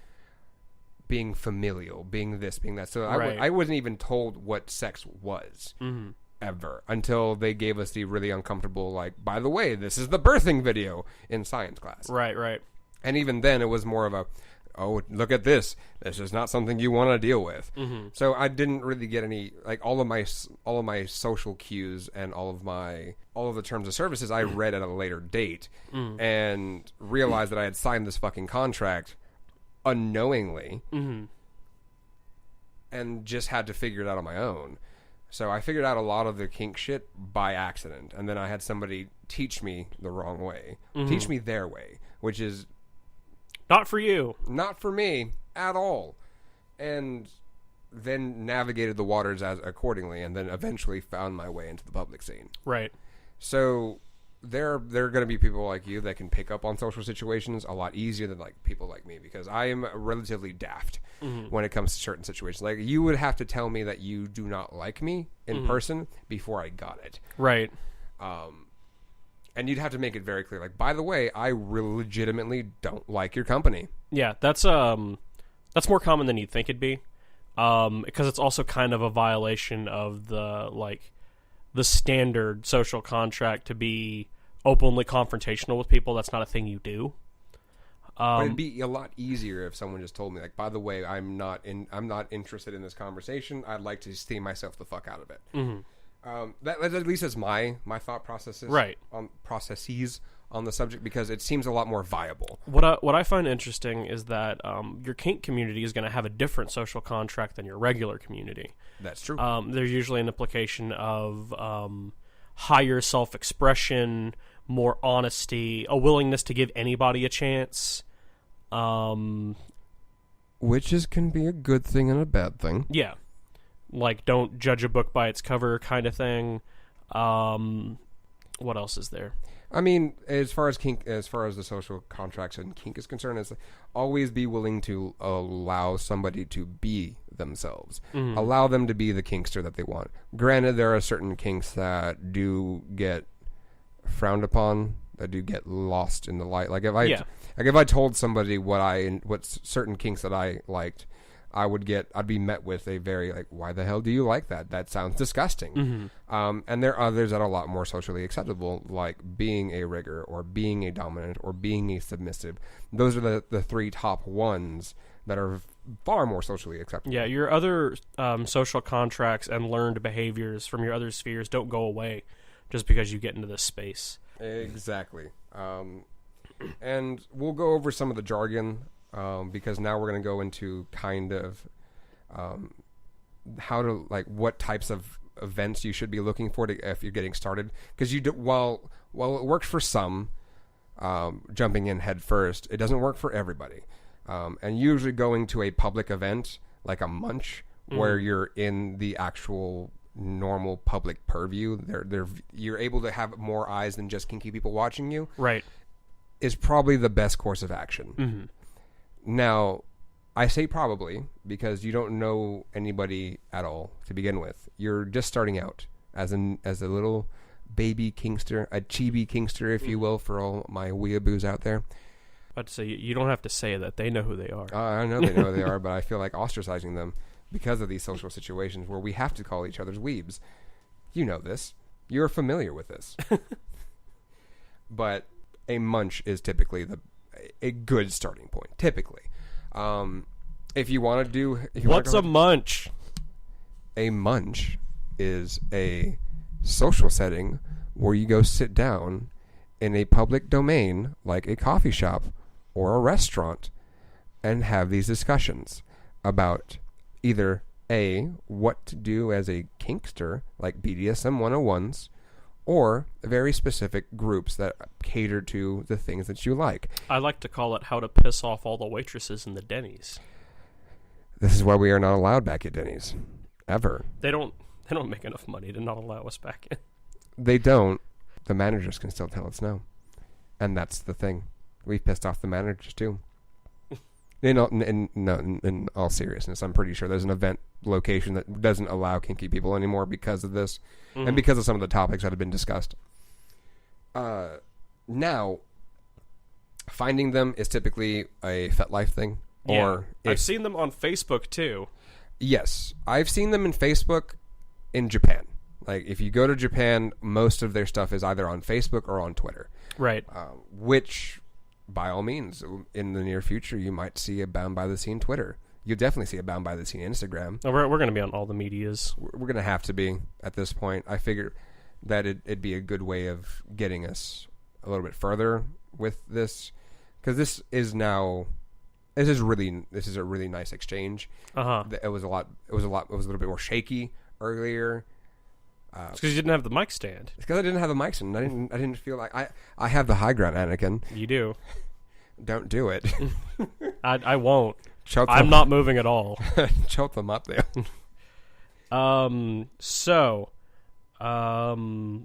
familial, being this, being that. So I wasn't even told what sex was ever until they gave us the really uncomfortable, like, by the way, this is the birthing video in science class. Right. And even then, it was more of a, oh, look at this. This is not something you want to deal with. Mm-hmm. So I didn't really get any, like, all of my social cues and all of the terms of services I read at a later date and realized that I had signed this fucking contract unknowingly and just had to figure it out on my own. So I figured out a lot of the kink shit by accident, and then I had somebody teach me the wrong way, teach me their way, which is not for you, not for me at all, and then navigated the waters as accordingly, and then eventually found my way into the public scene. Right. So there are going to be people like you that can pick up on social situations a lot easier than like people like me, because I am relatively daft when it comes to certain situations. Like, you would have to tell me that you do not like me in person before I got it. Right. And you'd have to make it very clear. Like, by the way, I legitimately don't like your company. Yeah, that's more common than you'd think it'd be, because it's also kind of a violation of the standard social contract to be openly confrontational with people. That's not a thing you do. But it'd be a lot easier if someone just told me, like, by the way, I'm not interested in this conversation. I'd like to steam myself the fuck out of it. That at least is my thought processes, right? On processes on the subject, because it seems a lot more viable. What I find interesting is that your kink community is going to have a different social contract than your regular community. That's true. There's usually an implication of higher self-expression, more honesty, a willingness to give anybody a chance. Which can be a good thing and a bad thing. Yeah. Like, don't judge a book by its cover kind of thing. What else is there? I mean, as far as the social contracts and kink is concerned, is always be willing to allow somebody to be themselves. Allow them to be the kinkster that they want. Granted, there are certain kinks that do get frowned upon, that do get lost in the light. Like, if I told somebody what certain kinks that I liked, I'd be met with a very, like, why the hell do you like that? That sounds disgusting. And there are others that are a lot more socially acceptable, like being a rigger or being a dominant or being a submissive. Those are the three top ones that are far more socially acceptable. Yeah, your other social contracts and learned behaviors from your other spheres don't go away just because you get into this space. Exactly. And we'll go over some of the jargon, because now we're going to go into kind of how to, like, what types of events you should be looking for if you're getting started. Because while it works for some, jumping in head first, it doesn't work for everybody. And usually going to a public event like a munch, where you're in the actual normal public purview, you're able to have more eyes than just kinky people watching you. Right. Is probably the best course of action. Now, I say probably because you don't know anybody at all to begin with. You're just starting out as a little baby kinkster, a chibi kinkster, if you will, for all my weeaboos out there. I'd say you don't have to say that. They know who they are. I know they know who they are, but I feel like ostracizing them because of these social situations where we have to call each other's weebs. You know this. You're familiar with this. But a munch is typically a good starting point, typically. If you want to do... What's a munch? A munch is a social setting where you go sit down in a public domain, like a coffee shop or a restaurant, and have these discussions about either A, what to do as a kinkster, like BDSM 101s, or very specific groups that cater to the things that you like. I like to call it how to piss off all the waitresses in the Denny's. This is why we are not allowed back at Denny's. Ever. They don't make enough money to not allow us back in. They don't. The managers can still tell us no. And that's the thing. We pissed off the managers too. In all seriousness, I'm pretty sure there's an event location that doesn't allow kinky people anymore because of this, and because of some of the topics that have been discussed. Now, finding them is typically a FetLife thing. Yeah, or I've seen them on Facebook too. Yes, I've seen them in Facebook in Japan. Like, if you go to Japan, most of their stuff is either on Facebook or on Twitter. Right. Which by all means, in the near future, you might see a Bound by the Scene Twitter. You'll definitely see a Bound by the Scene Instagram. Oh, we're going to be on all the medias. We're going to have to be at this point. I figure that it'd be a good way of getting us a little bit further with this, because this is a really nice exchange. It was a little bit more shaky earlier. It's because you didn't have the mic stand. It's because I didn't have the mic stand. I didn't feel like I have the high ground, Anakin. You do. Don't do it. I won't. I'm not moving at all. Choke them up there. So,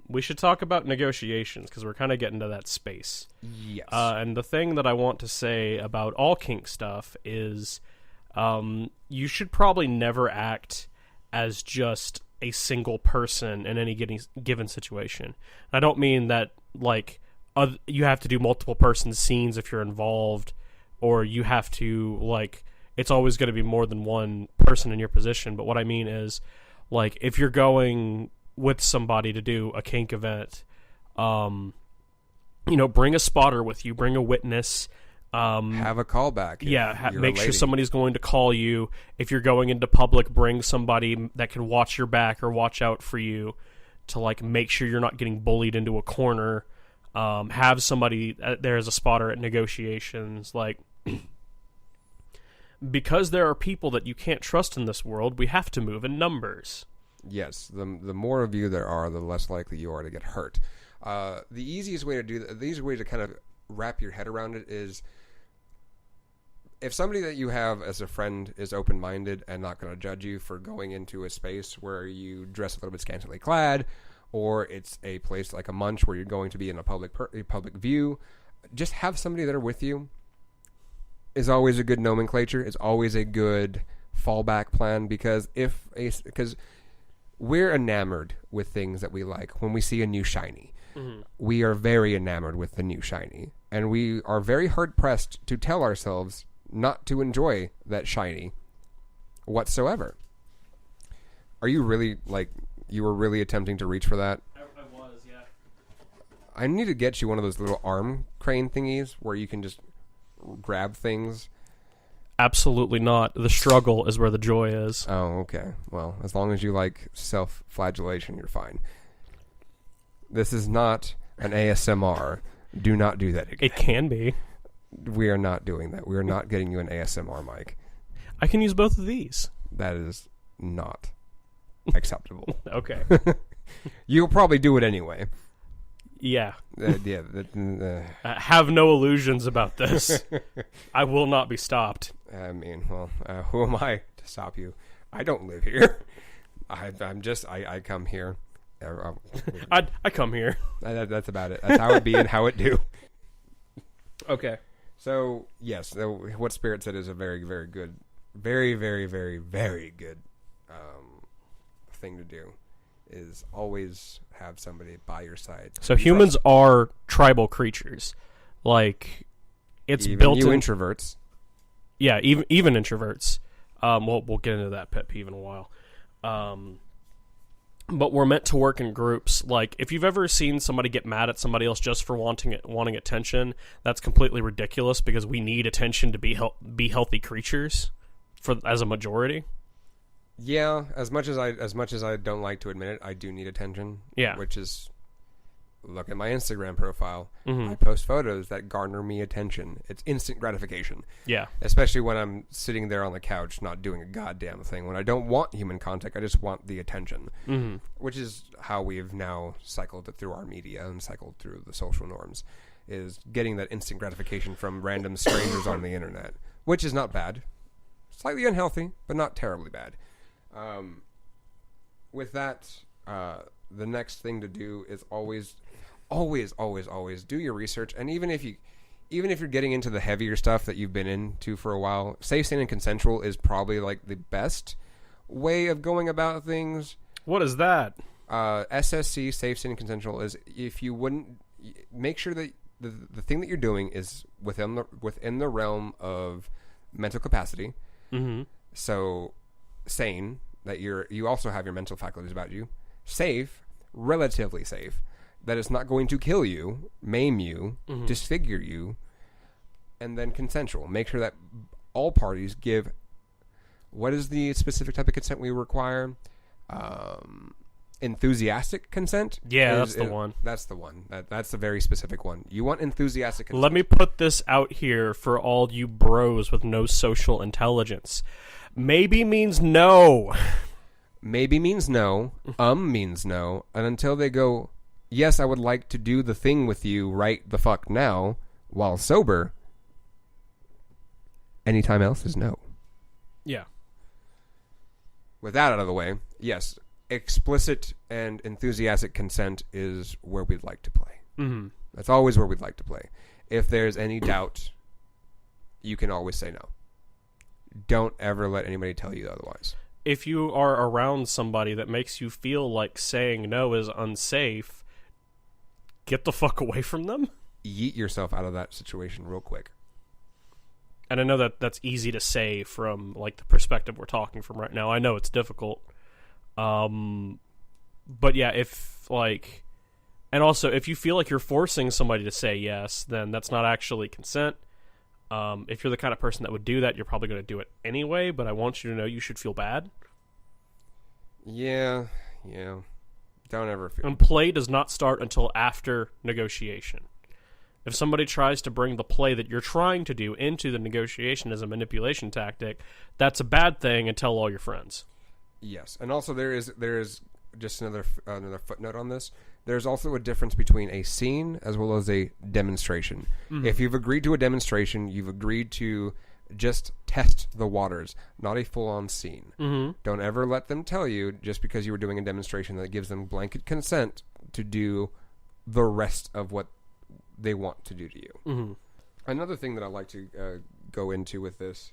we should talk about negotiations, because we're kind of getting to that space. Yes. And the thing that I want to say about all kink stuff is, you should probably never act as just a single person in any given situation. I don't mean that, like, you have to do multiple person scenes if you're involved, or you have to, like, it's always going to be more than one person in your position. But what I mean is, like, if you're going with somebody to do a kink event, bring a spotter with you, bring a witness. Have a callback. Yeah, make sure somebody's going to call you. If you're going into public, bring somebody that can watch your back or watch out for you to, like, make sure you're not getting bullied into a corner. Have somebody there as a spotter at negotiations, like... Because there are people that you can't trust in this world, we have to move in numbers. Yes, the more of you there are, the less likely you are to get hurt. The easiest way to do that, the easiest way to kind of wrap your head around it is, if somebody that you have as a friend is open-minded and not going to judge you for going into a space where you dress a little bit scantily clad, or it's a place like a munch where you're going to be in a public view, just have somebody there with you. Is always a good nomenclature. It's always a good fallback plan, because we're enamored with things that we like. When we see a new shiny, we are very enamored with the new shiny, and we are very hard pressed to tell ourselves not to enjoy that shiny whatsoever. Are you really, like, you were really attempting to reach for that? I was, yeah. I need to get you one of those little arm crane thingies where you can just grab things. Absolutely not. The struggle is where the joy is. Oh, okay. Well, as long as you like self-flagellation, you're fine. This is not an ASMR. Do not do that again. It can be. We are not doing that. We are not getting you an ASMR mic. I can use both of these. That is not acceptable. Okay. You'll probably do it anyway. Yeah. Have no illusions about this. I will not be stopped. I mean, well, who am I to stop you? I don't live here. I come here. I come here. That's about it. That's how it be and how it do. Okay. So, yes, what Spirit said is a very, very good, very, very, very, very good thing to do. Is always have somebody by your side. So humans are tribal creatures. Like, it's even built you in... introverts. Yeah, even introverts. We'll get into that pet peeve in a while. But we're meant to work in groups. Like, if you've ever seen somebody get mad at somebody else just for wanting attention, that's completely ridiculous, because we need attention to be healthy creatures as a majority. Yeah, as much as I don't like to admit it, I do need attention. Yeah. Which is, look at my Instagram profile. Mm-hmm. I post photos that garner me attention. It's instant gratification. Yeah. Especially when I'm sitting there on the couch not doing a goddamn thing. When I don't want human contact, I just want the attention. Mm-hmm. Which is how we've now cycled it through our media and cycled through the social norms, is getting that instant gratification from random strangers on the internet. Which is not bad. Slightly unhealthy, but not terribly bad. With that, the next thing to do is always do your research. And even if you're getting into the heavier stuff that you've been into for a while, safe, sane, and consensual is probably like the best way of going about things. What is that? SSC, safe, sane, and consensual, is if you wouldn't make sure that the thing that you're doing is within the realm of mental capacity. Mm-hmm. So sane, that you also have your mental faculties about you. Safe, relatively safe, that it's not going to kill you, maim you, mm-hmm. disfigure you, and then consensual. Make sure that all parties give. What is the specific type of consent we require? Enthusiastic consent? Yeah, that's the one. That's the one. That's the very specific one. You want enthusiastic consent. Let me put this out here for all you bros with no social intelligence. Maybe means no. Maybe means no. Means no. And until they go, yes, I would like to do the thing with you right the fuck now while sober, anytime else is no. Yeah. With that out of the way, yes, explicit and enthusiastic consent is where we'd like to play. Mm-hmm. That's always where we'd like to play. If there's any doubt, you can always say no. Don't ever let anybody tell you otherwise. If you are around somebody that makes you feel like saying no is unsafe, get the fuck away from them. Yeet yourself out of that situation real quick. And I know that that's easy to say from like the perspective we're talking from right now. I know it's difficult. But yeah, if like, and also if you feel like you're forcing somebody to say yes, then that's not actually consent. If you're the kind of person that would do that, you're probably going to do it anyway, but I want you to know you should feel bad. Yeah. Don't ever feel And play does not start until after negotiation. If somebody tries to bring the play that you're trying to do into the negotiation as a manipulation tactic, that's a bad thing, and tell all your friends. Yes, and also there is just another footnote on this. There's also a difference between a scene as well as a demonstration. Mm-hmm. If you've agreed to a demonstration, you've agreed to just test the waters, not a full-on scene. Mm-hmm. Don't ever let them tell you, just because you were doing a demonstration, that gives them blanket consent to do the rest of what they want to do to you. Mm-hmm. Another thing that I'd like to go into with this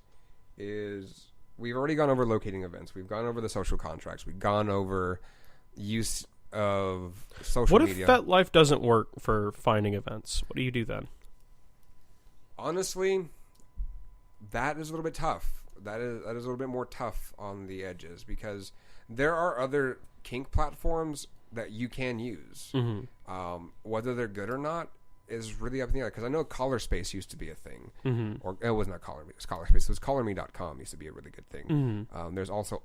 is we've already gone over locating events. We've gone over the social contracts. We've gone over use of social media. What if that life doesn't work for finding events? What do you do then? Honestly, that is a little bit tough. That is a little bit more tough on the edges, because there are other kink platforms that you can use. Mm-hmm. Whether they're good or not is really up in the air, because I know Collar Space used to be a thing. Mm-hmm. Or it was not Collar Me, it was Collar Space. It was CollarMe.com used to be a really good thing. Mm-hmm. There's also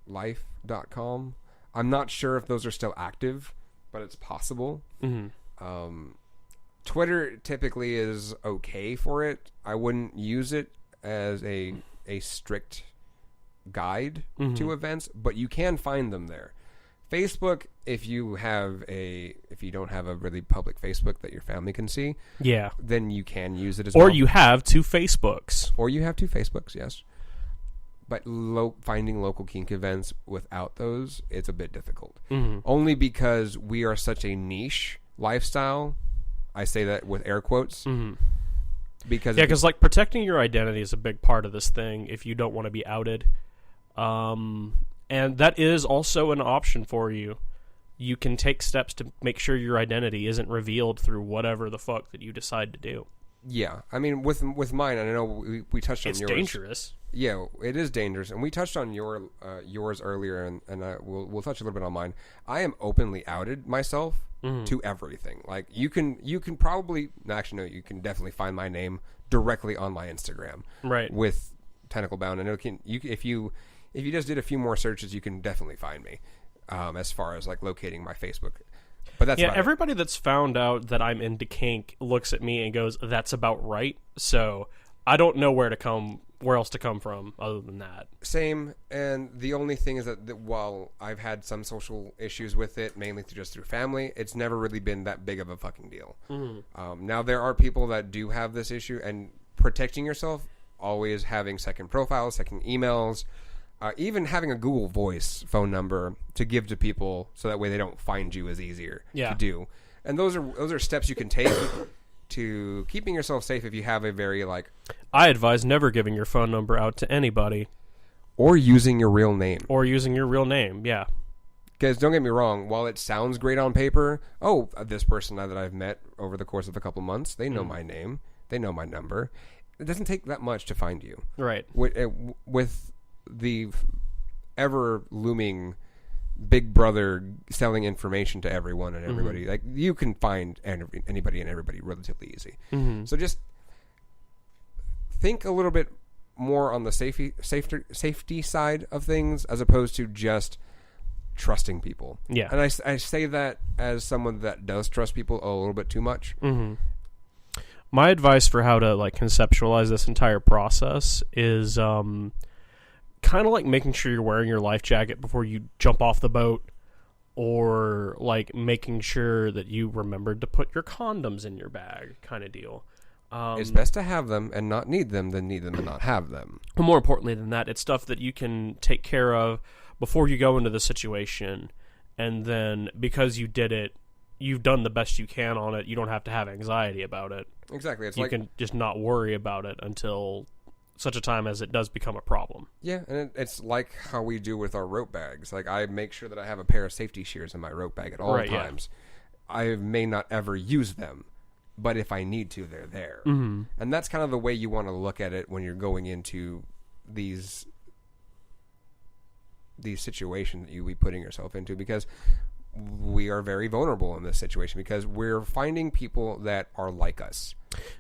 altlife.com. I'm not sure if those are still active, but it's possible. Mm-hmm. Twitter typically is okay for it. I wouldn't use it as a strict guide to events, but you can find them there. Facebook, if you don't have a really public Facebook that your family can see, yeah, then you can use it as well. Or you have two Facebooks. Or you have two Facebooks, yes. But finding local kink events without those, it's a bit difficult. Mm-hmm. Only because we are such a niche lifestyle. I say that with air quotes. Mm-hmm. Because like protecting your identity is a big part of this thing if you don't want to be outed. And that is also an option for you. You can take steps to make sure your identity isn't revealed through whatever the fuck that you decide to do. Yeah, I mean, with mine, and I know we touched on yours. It's dangerous. Yeah, it is dangerous, and we touched on yours earlier, and we'll touch a little bit on mine. I am openly outed myself to everything. Like you can probably actually no, you can definitely find my name directly on my Instagram, right? With Tentacle Bound, and if you just did a few more searches, you can definitely find me. As far as like locating my Facebook. But that's everybody that's found out that I'm into kink looks at me and goes, "That's about right." So I don't know where else to come from other than that. Same, and the only thing is that while I've had some social issues with it, mainly just through family, it's never really been that big of a fucking deal. Mm-hmm. Now there are people that do have this issue, and protecting yourself, always having second profiles, second emails. Even having a Google Voice phone number to give to people so that way they don't find you is easier to do. And those are steps you can take to keeping yourself safe if you have a very I advise never giving your phone number out to anybody. Or using your real name. Yeah. Because don't get me wrong, while it sounds great on paper, this person that I've met over the course of a couple months, they know my name, they know my number. It doesn't take that much to find you. Right. With the ever looming Big Brother selling information to everyone and everybody, like you can find anybody and everybody relatively easy. So just think a little bit more on the safety side of things as opposed to just trusting people. Yeah. And I say that as someone that does trust people a little bit too much. Mm-hmm. My advice for how to like conceptualize this entire process is kind of like making sure you're wearing your life jacket before you jump off the boat, or like making sure that you remembered to put your condoms in your bag, kind of deal. It's best to have them and not need them than need them and not have them. More importantly than that, it's stuff that you can take care of before you go into the situation, and then because you did it, you've done the best you can on it. You don't have to have anxiety about it. Exactly. You can just not worry about it until such a time as it does become a problem. Yeah, and it's like how we do with our rope bags. Like, I make sure that I have a pair of safety shears in my rope bag at all times. Yeah. I may not ever use them, but if I need to, they're there. Mm-hmm. And that's kind of the way you want to look at it when you're going into these situations that you be putting yourself into, because we are very vulnerable in this situation because we're finding people that are like us.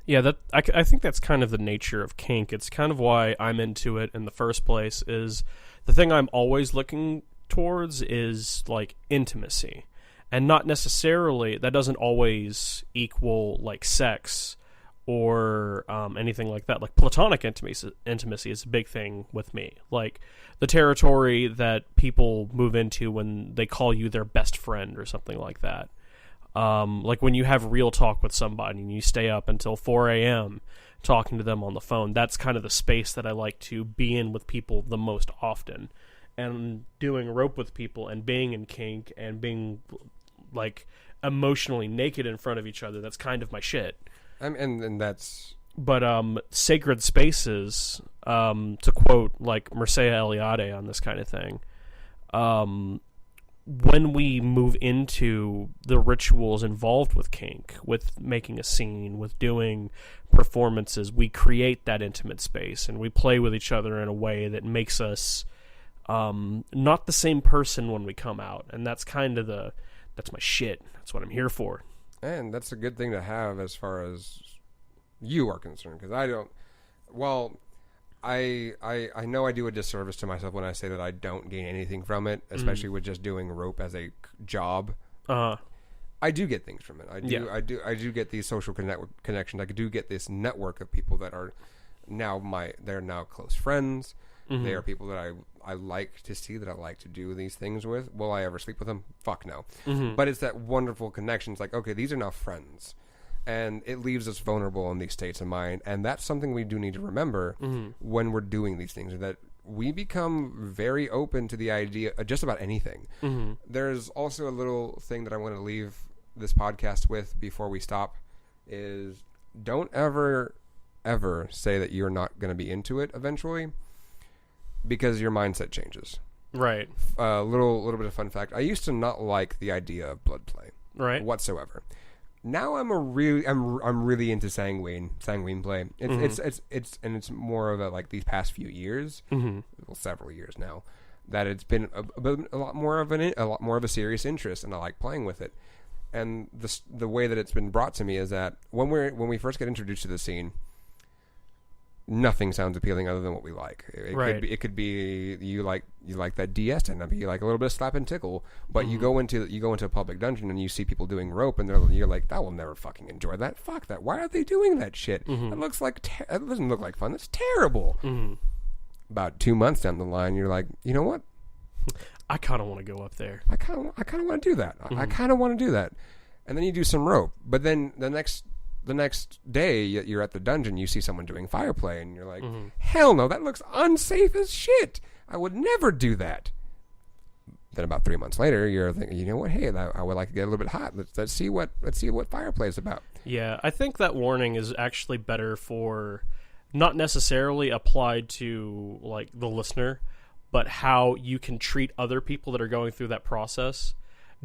Yeah, I think that's kind of the nature of kink. It's kind of why I'm into it in the first place. Is the thing I'm always looking towards is like intimacy, and not necessarily that doesn't always equal like sex or anything like that. Like platonic intimacy is a big thing with me. Like the territory that people move into when they call you their best friend or something like that. Like when you have real talk with somebody and you stay up until 4 a.m. talking to them on the phone, that's kind of the space that I like to be in with people the most often. And doing rope with people and being in kink and being like emotionally naked in front of each other, that's kind of my shit. And that's... But sacred spaces, to quote like Mircea Eliade on this kind of thing, when we move into the rituals involved with kink, with making a scene, with doing performances, we create that intimate space and we play with each other in a way that makes us not the same person when we come out. And that's kind of that's my shit. That's what I'm here for. And that's a good thing to have as far as you are concerned, because I don't... Well... I know I do a disservice to myself when I say that I don't gain anything from it, especially with just doing rope as a job. I do get things from it. I do get these social connections. I do get this network of people that are they're now close friends. Mm-hmm. They are people that I like to see, that I like to do these things with. Will I ever sleep with them? Fuck no. Mm-hmm. But it's that wonderful connection. It's like, okay, these are now friends. And it leaves us vulnerable in these states of mind. And that's something we do need to remember when we're doing these things, that we become very open to the idea of just about anything. Mm-hmm. There's also a little thing that I want to leave this podcast with before we stop is don't ever say that you're not going to be into it eventually, because your mindset changes. Right. A little bit of fun fact. I used to not like the idea of blood play. Right. Whatsoever. Now I'm really into sanguine play. It's more of a, like, these past few years, several years now, that it's been a lot more of a serious interest, and I like playing with it. And the way that it's been brought to me is that when we first get introduced to the scene, nothing sounds appealing other than what we like. It could be you like that DS, and you like a little bit of slap and tickle, but you go into a public dungeon and you see people doing rope, and you're like, I will never fucking enjoy that. Fuck that. Why are they doing that shit? It looks like it doesn't look like fun. It's terrible. About 2 months down the line, you're like, you know what? I kind of want to go up there. I kind of want to do that. I kind of want to do that. And then you do some rope, but then the next day you're at the dungeon, you see someone doing fire play, and you're like, hell no, that looks unsafe as shit. I would never do that. Then about 3 months later, you're thinking, you know what? Hey, I would like to get a little bit hot. Let's see what fire play is about. Yeah, I think that warning is actually better for not necessarily applied to like the listener, but how you can treat other people that are going through that process.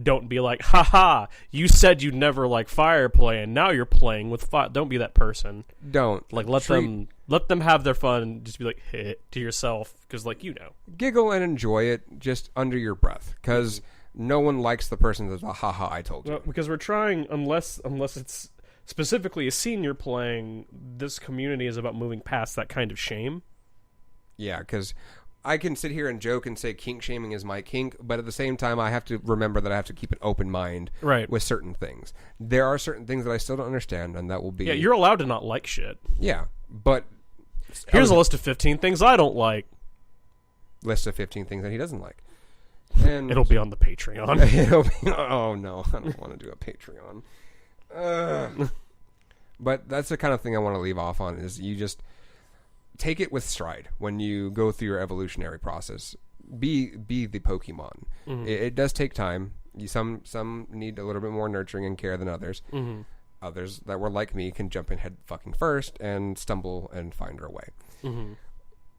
Don't be like, haha, you said you'd never like fire play, and now you're playing with fire. Don't be that person. Don't. Like, let them have their fun, and just be like, hey, to yourself, because, like, you know. Giggle and enjoy it just under your breath, because no one likes the person that's a haha, I told you. Well, because we're trying, unless it's specifically a scene you're playing, this community is about moving past that kind of shame. Yeah, because I can sit here and joke and say kink shaming is my kink, but at the same time, I have to remember that I have to keep an open mind with certain things. There are certain things that I still don't understand, and that will be... Yeah, you're allowed to not like shit. Yeah, but... Here's a list of 15 things I don't like. List of 15 things that he doesn't like. And it'll be on the Patreon. Oh, no, I don't want to do a Patreon. But that's the kind of thing I want to leave off on, is you just... take it with stride when you go through your evolutionary process. Be the Pokemon. Mm-hmm. It does take time. Some need a little bit more nurturing and care than others. Mm-hmm. Others that were like me can jump in head fucking first and stumble and find our way. Mm-hmm.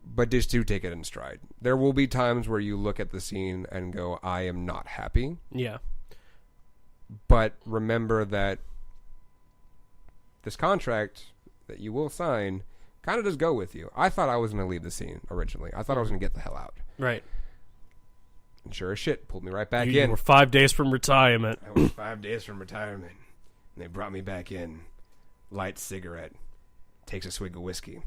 But just do take it in stride. There will be times where you look at the scene and go, I am not happy. Yeah. But remember that this contract that you will sign kind of does go with you. I thought I was going to leave the scene originally. I thought I was going to get the hell out. Right. And sure as shit, pulled me right back in. You were 5 days from retirement. I was 5 days from retirement. And they brought me back in. Light cigarette. Takes a swig of whiskey.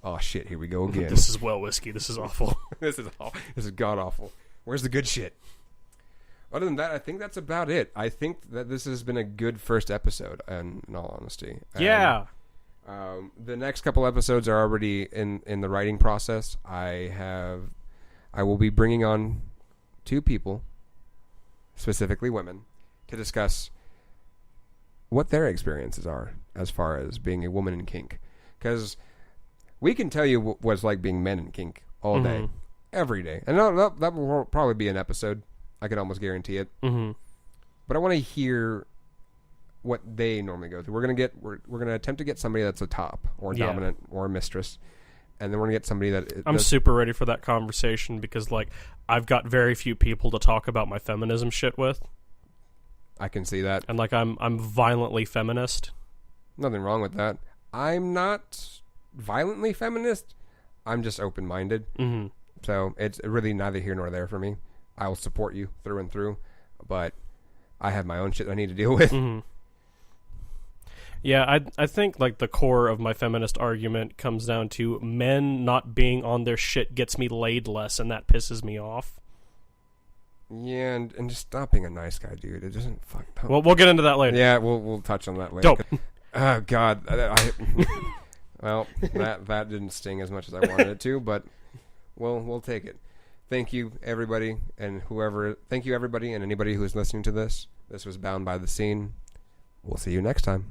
Oh, shit, here we go again. This is well whiskey. This is awful. This is god-awful. Where's the good shit? Other than that, I think that's about it. I think that this has been a good first episode, in all honesty. Yeah. The next couple episodes are already in the writing process. I will be bringing on 2 people, specifically women, to discuss what their experiences are as far as being a woman in kink. Because we can tell you what it's like being men in kink all day, every day. And that will probably be an episode. I can almost guarantee it. Mm-hmm. But I want to hear what they normally go through. We're gonna attempt to get somebody that's a top or a dominant or a mistress, and then we're gonna get somebody that... I'm super ready for that conversation because, like, I've got very few people to talk about my feminism shit with. I can see that. And, like, I'm violently feminist. Nothing wrong with that. I'm not violently feminist. I'm just open-minded. Mm-hmm. So it's really neither here nor there for me. I will support you through and through, but I have my own shit I need to deal with. Mm-hmm. Yeah, I think, like, the core of my feminist argument comes down to men not being on their shit gets me laid less, and that pisses me off. Yeah, and just stop being a nice guy, dude. It doesn't fuck. Well, we'll get into that later. Yeah, we'll touch on that later. Dope. Oh God, well, that didn't sting as much as I wanted it to, but we'll take it. Thank you, everybody, and Thank you, everybody, and anybody who is listening to this. This was Bound by the Scene. We'll see you next time.